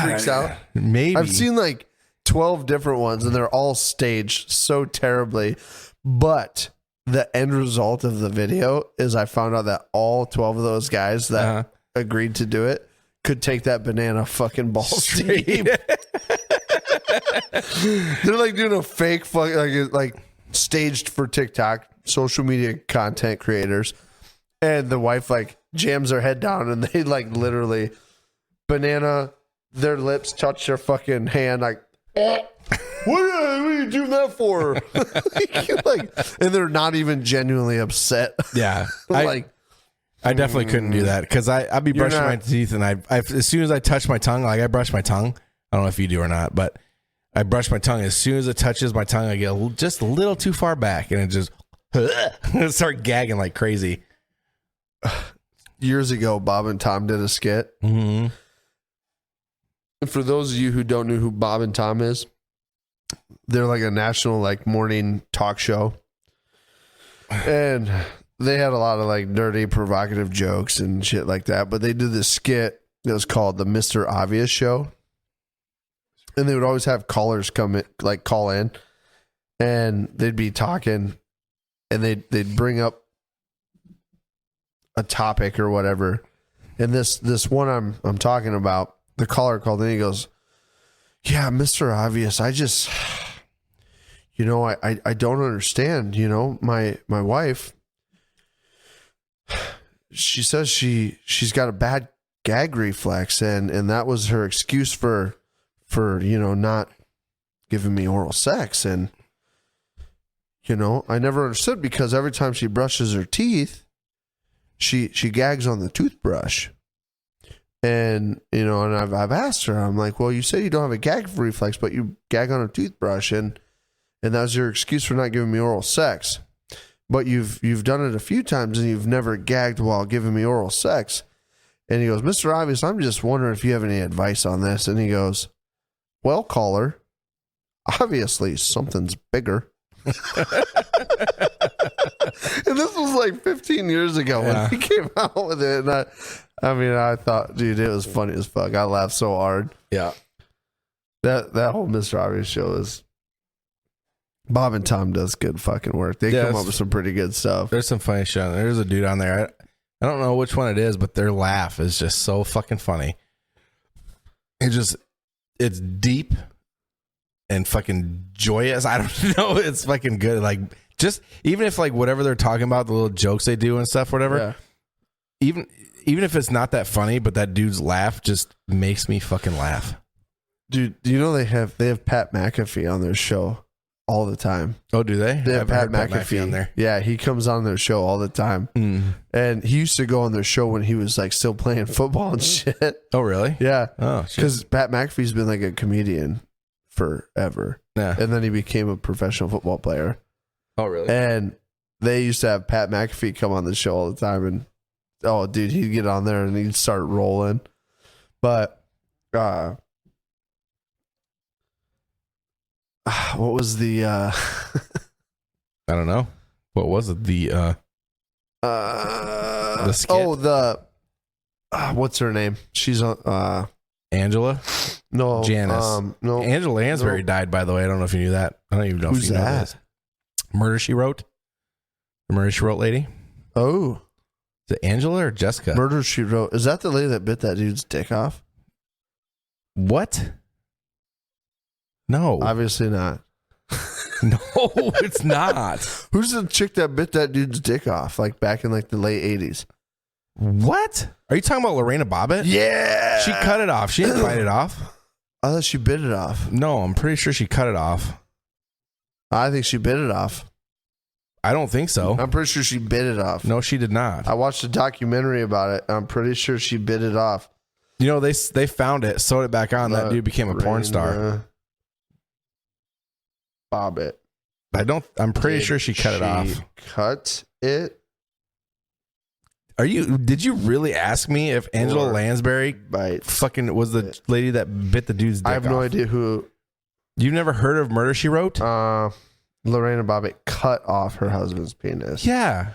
freaks out. Maybe. I've seen like 12 different ones, and they're all staged so terribly. But the end result of the video is I found out that all 12 of those guys that agreed to do it could take that banana fucking balls deep. They're like doing a fake like staged for TikTok, social media content creators, and the wife like jams her head down and they like literally banana, their lips touch their fucking hand like what are you doing that for? Like, and they're not even genuinely upset. Yeah. Like I definitely couldn't do that because I'd be brushing my teeth and I as soon as I touch my tongue, like I brush my tongue. I don't know if you do or not, but I brush my tongue. As soon as it touches my tongue, I get just a little too far back and it just start gagging like crazy. years ago, Bob and Tom did a skit. Mm-hmm. And for those of you who don't know who Bob and Tom is, they're like a national like morning talk show. And they had a lot of like dirty, provocative jokes and shit like that. But they did this skit that was called the Mr. Obvious Show. And they would always have callers come in, like call in, and they'd be talking, and they'd bring up a topic or whatever. And this one I'm talking about, the caller called in, he goes, "Yeah, Mr. Obvious, I just, you know, I don't understand, you know, my wife, she says she's got a bad gag reflex, and that was her excuse for, you know, not giving me oral sex. And, you know, I never understood because every time she brushes her teeth, she gags on the toothbrush. And, you know, and I've asked her, I'm like, well, you say you don't have a gag reflex, but you gag on a toothbrush, and that's your excuse for not giving me oral sex. But you've done it a few times and you've never gagged while giving me oral sex." And he goes, "Mr. Obvious, I'm just wondering if you have any advice on this." And he goes, "Well, caller, obviously something's bigger." And this was like 15 years ago when he came out with it. And I thought, dude, it was funny as fuck. I laughed so hard. Yeah. That whole Mr. Obvious show is, Bob and Tom does good fucking work. They come up with some pretty good stuff. There's some funny shit. There's a dude on there. I don't know which one it is, but their laugh is just so fucking funny. It's deep and fucking joyous. I don't know. It's fucking good. Like, just even if like whatever they're talking about, the little jokes they do and stuff, whatever. Yeah. Even if it's not that funny, but that dude's laugh just makes me fucking laugh. Dude, do you know they have Pat McAfee on their show all the time? Oh, do they? They have Pat McAfee on there. Yeah, he comes on their show all the time. And he used to go on their show when he was like still playing football and shit. Oh, really? Yeah. Oh, shit. Because Pat McAfee's been like a comedian forever. Yeah. And then he became a professional football player. Oh, really? And they used to have Pat McAfee come on the show all the time. And, oh, dude, he'd get on there and he'd start rolling. But, what was the I don't know. What was it? The skit? Oh, what's her name? She's on Angela? No. Janice. No. Angela Lansbury died, by the way. I don't know if you knew that. I don't even know Who's if you know that? this. Murder, She Wrote. The Murder, She Wrote lady. Oh. Is it Angela or Jessica? Murder, She Wrote. Is that the lady that bit that dude's dick off? What? No. Obviously not. No, it's not. Who's the chick that bit that dude's dick off, like back in like the late 80s? What? Are you talking about Lorena Bobbitt? Yeah. She cut it off. She didn't bite it off. I thought she bit it off. No, I'm pretty sure she cut it off. I think she bit it off. I don't think so. I'm pretty sure she bit it off. No, she did not. I watched a documentary about it. I'm pretty sure she bit it off. You know, they found it, sewed it back on. That dude became a porn star. Bobbitt. I'm pretty sure she cut it off. Cut it? Did you really ask me if Angela Lansbury fucking was the lady that bit the dude's dick off? I have no idea who. You've never heard of Murder, She Wrote? Lorena Bobbitt cut off her husband's penis. Yeah.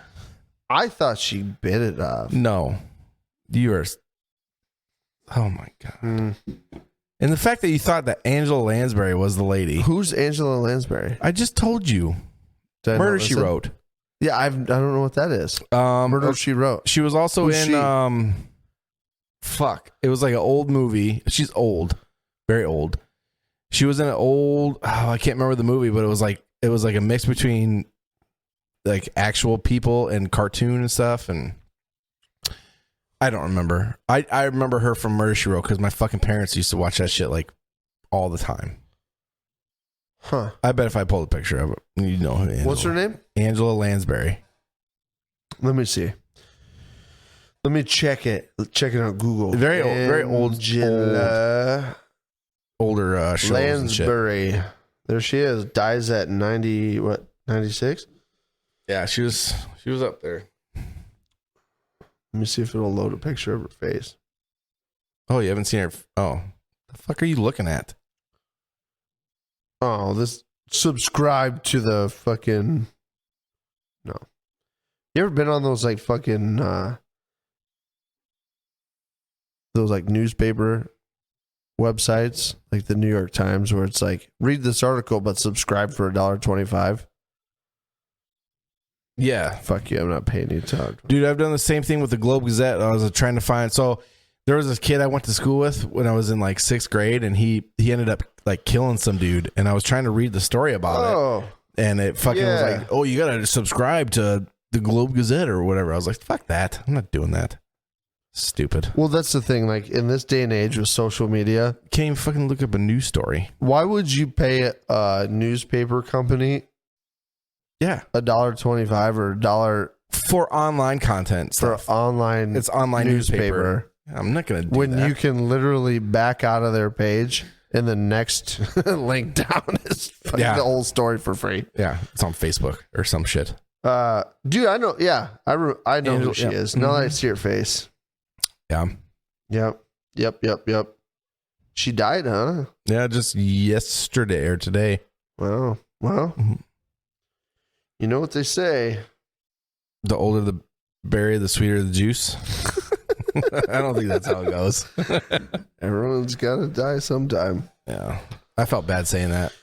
I thought she bit it off. No. You are. Oh my God. And the fact that you thought that Angela Lansbury was the lady. Who's Angela Lansbury? I just told you. Murder, She Wrote. Yeah, I don't know what that is. Murder, She Wrote. She was also in fuck. It was like an old movie. She's old. Very old. She was in an old I can't remember the movie, but it was like a mix between like actual people and cartoon and stuff, and I don't remember. I remember her from Murder, She Wrote because my fucking parents used to watch that shit like all the time. Huh. I bet if I pulled a picture of it, you know who What's her name? Angela Lansbury. Let me see. Let me check it. Check it on Google. Very old. Angela Older shows Lansbury. And shit. There she is. Dies at 96? Yeah, she was up there. Let me see if it'll load a picture of her face. Oh, you haven't seen her? Oh, the fuck are you looking at? Oh, this subscribe to the fucking. No. You ever been on those like fucking those like newspaper websites like the New York Times where it's like read this article but subscribe for $1.25? Yeah. Fuck you, I'm not paying you to talk. Dude, I've done the same thing with the Globe Gazette. I was trying to find, so there was this kid I went to school with when I was in like 6th grade, and he ended up like killing some dude, and I was trying to read the story about it, and it fucking was like, oh, you gotta subscribe to the Globe Gazette or whatever. I was like, fuck that, I'm not doing that. Stupid. Well, that's the thing, like in this day and age with social media, Can't even fucking look up a news story. why would you pay a newspaper company Yeah. $1.25 or $1 For online content for stuff. online It's online newspaper. I'm not gonna do when that. you can literally back out of their page and the next link down is fucking Yeah. the whole story for free. Yeah, it's on Facebook or some shit. Dude, I know. Yeah, I know Angela, who she yeah. is. Now that I see her face. Yeah. Yep. She died, huh? Yeah, just yesterday or today. Well, Mhm. you know what they say. The older the berry, the sweeter the juice. I don't think that's how it goes. Everyone's got to die sometime. Yeah. I felt bad saying that.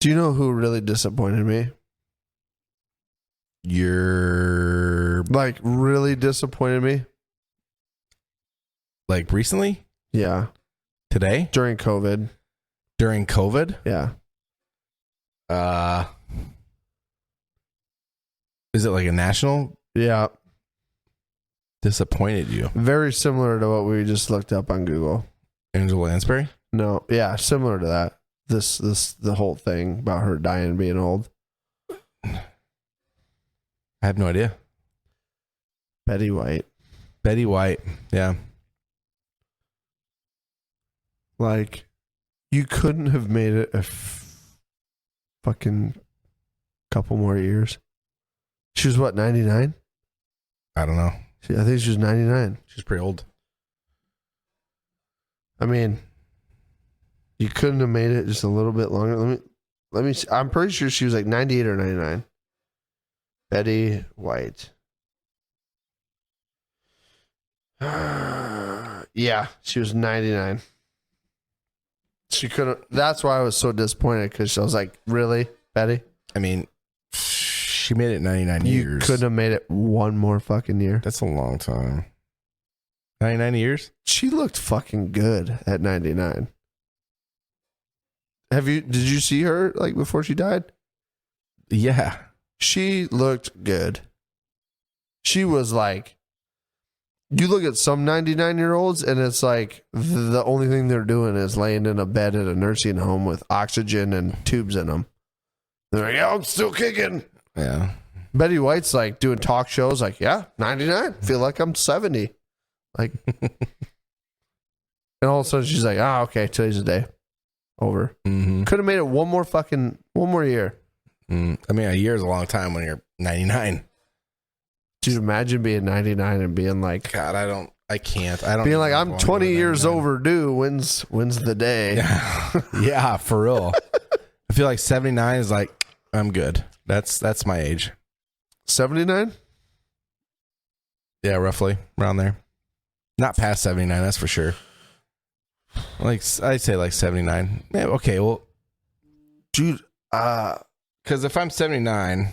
Do you know who really disappointed me? You're Like, really disappointed me? like recently? Yeah. Today? During COVID. During COVID? Yeah. Is it like a national Yeah. disappointed you? Very similar to what we just looked up on Google. Angela Lansbury? No. Yeah. Similar to that. The whole thing about her dying and being old. I have no idea. Betty White. Betty White. Yeah. Like, you couldn't have made it a fucking couple more years. She was what, 99? I don't know. I think she was 99. She's pretty old. I mean, you couldn't have made it just a little bit longer. Let me see. I'm pretty sure she was like 98 or 99. Betty White. Yeah, she was 99. She couldn't. That's why I was so disappointed, because I was like, really, Betty? I mean, she made it 99 You years. couldn't have made it one more fucking year. That's a long time. 99 years? She looked fucking good at 99. Did you see her like before she died? Yeah. She looked good. She was like, you look at some 99-year-olds and it's like the only thing they're doing is laying in a bed at a nursing home with oxygen and tubes in them. They're like, yeah, I'm still kicking. Yeah. Betty White's like doing talk shows like, yeah, 99. Feel like I'm 70. Like, and all of a sudden she's like, okay, today's the day. Over. Mm-hmm. Could have made it one more year. I mean, a year is a long time when you're 99. Dude, imagine being 99 and being like, God, I can't. being like, I'm 20 years overdue. When's the day? Yeah. Yeah, for real. I feel like 79 is like, I'm good. That's my age. 79? Yeah, roughly around there. Not past 79, that's for sure. Like, I'd say like 79. Yeah, okay, well, Dude, because if I'm 79,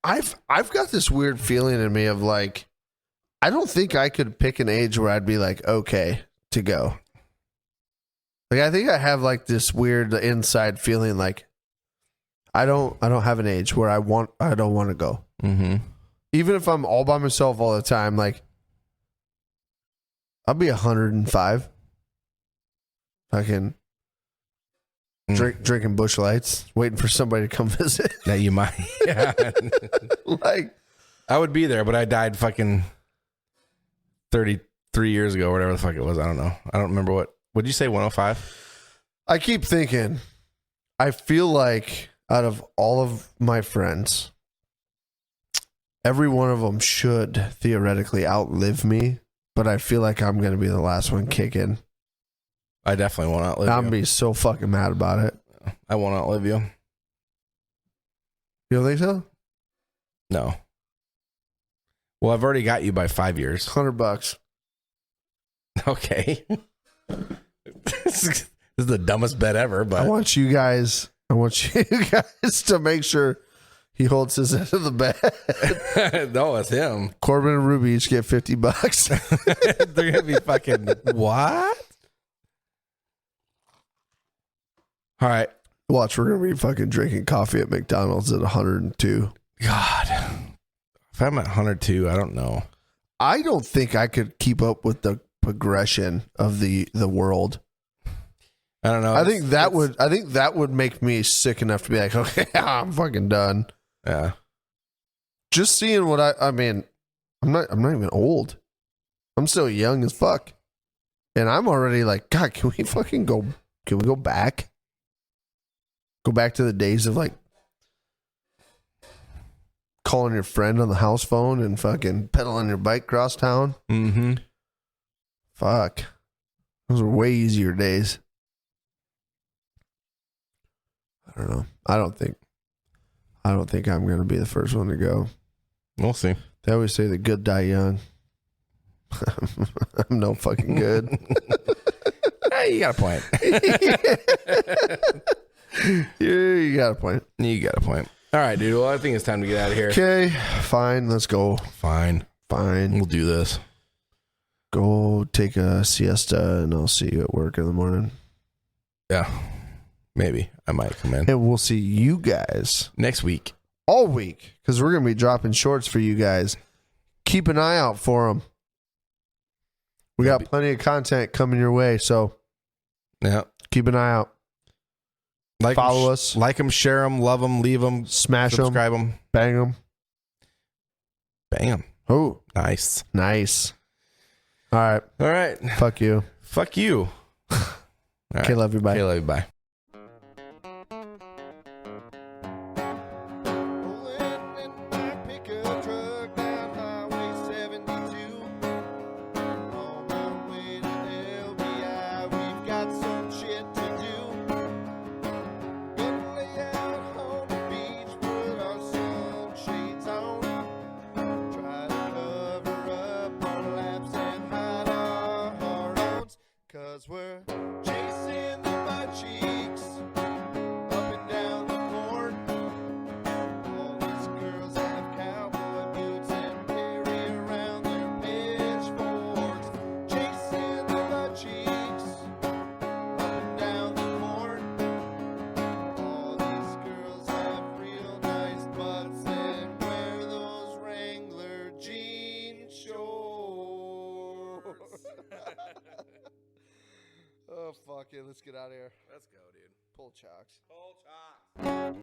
I've got this weird feeling in me of like, I don't think I could pick an age where I'd be like, okay to go. Like, I think I have like this weird inside feeling like I don't have an age where I don't want to go. mm-hmm. Even if I'm all by myself all the time, like I'll be 105. Fucking drinking Busch Lights, waiting for somebody to come visit. That you might. Yeah. Like, I would be there, but I died fucking 33 years ago, or whatever the fuck it was. I don't know. I don't remember what did you say, 105? I keep thinking, I feel like out of all of my friends, every one of them should theoretically outlive me, but I feel like I'm going to be the last one kicking. I definitely won't outlive I'm you. going to be so fucking mad about it. I won't outlive you. You don't think so? No. Well, I've already got you by 5 years. $100. Okay. This is the dumbest bet ever, but I want you guys to make sure he holds his end of the bed. no, it's him. Corbin and Ruby each get $50. They're gonna be fucking what? All right. Watch, we're gonna be fucking drinking coffee at McDonald's at 102. God. If I'm at 102, I don't know. I don't think I could keep up with the progression of the world. I don't know. I think that would make me sick enough to be like, okay, I'm fucking done. Yeah. Just seeing what I mean, I'm not even old. I'm still young as fuck. And I'm already like, God, can we go back? Go back to the days of like calling your friend on the house phone and fucking pedaling your bike across town. Mm-hmm. Fuck. Those were way easier days. I don't know. I don't think I'm going to be the first one to go. We'll see. They always say the good die young. I'm no fucking good. Hey, you got a point. Yeah, you got a point. You got a point. All right, dude. Well, I think it's time to get out of here. Okay, fine. Let's go. Fine. We'll do this. Go take a siesta, and I'll see you at work in the morning. Yeah. Maybe. I might come in. And we'll see you guys next week. All week, because we're going to be dropping shorts for you guys. Keep an eye out for them. We got plenty of content coming your way, so yeah, keep an eye out. Follow us. Like them, share them, love them, leave them, smash them, subscribe them, bang them. Bam. Oh, nice. All right. Fuck you. Okay, love you. Bye. Okay, love you. Bye. We're chasing the butt cheeks up and down the court. All these girls have cowboy boots and carry around their pitchforks. Chasing the butt cheeks up and down the court. All these girls have real nice butts and wear those Wrangler jean shorts. Oh, fuck it. Let's get out of here. Let's go, dude. Pull chocks.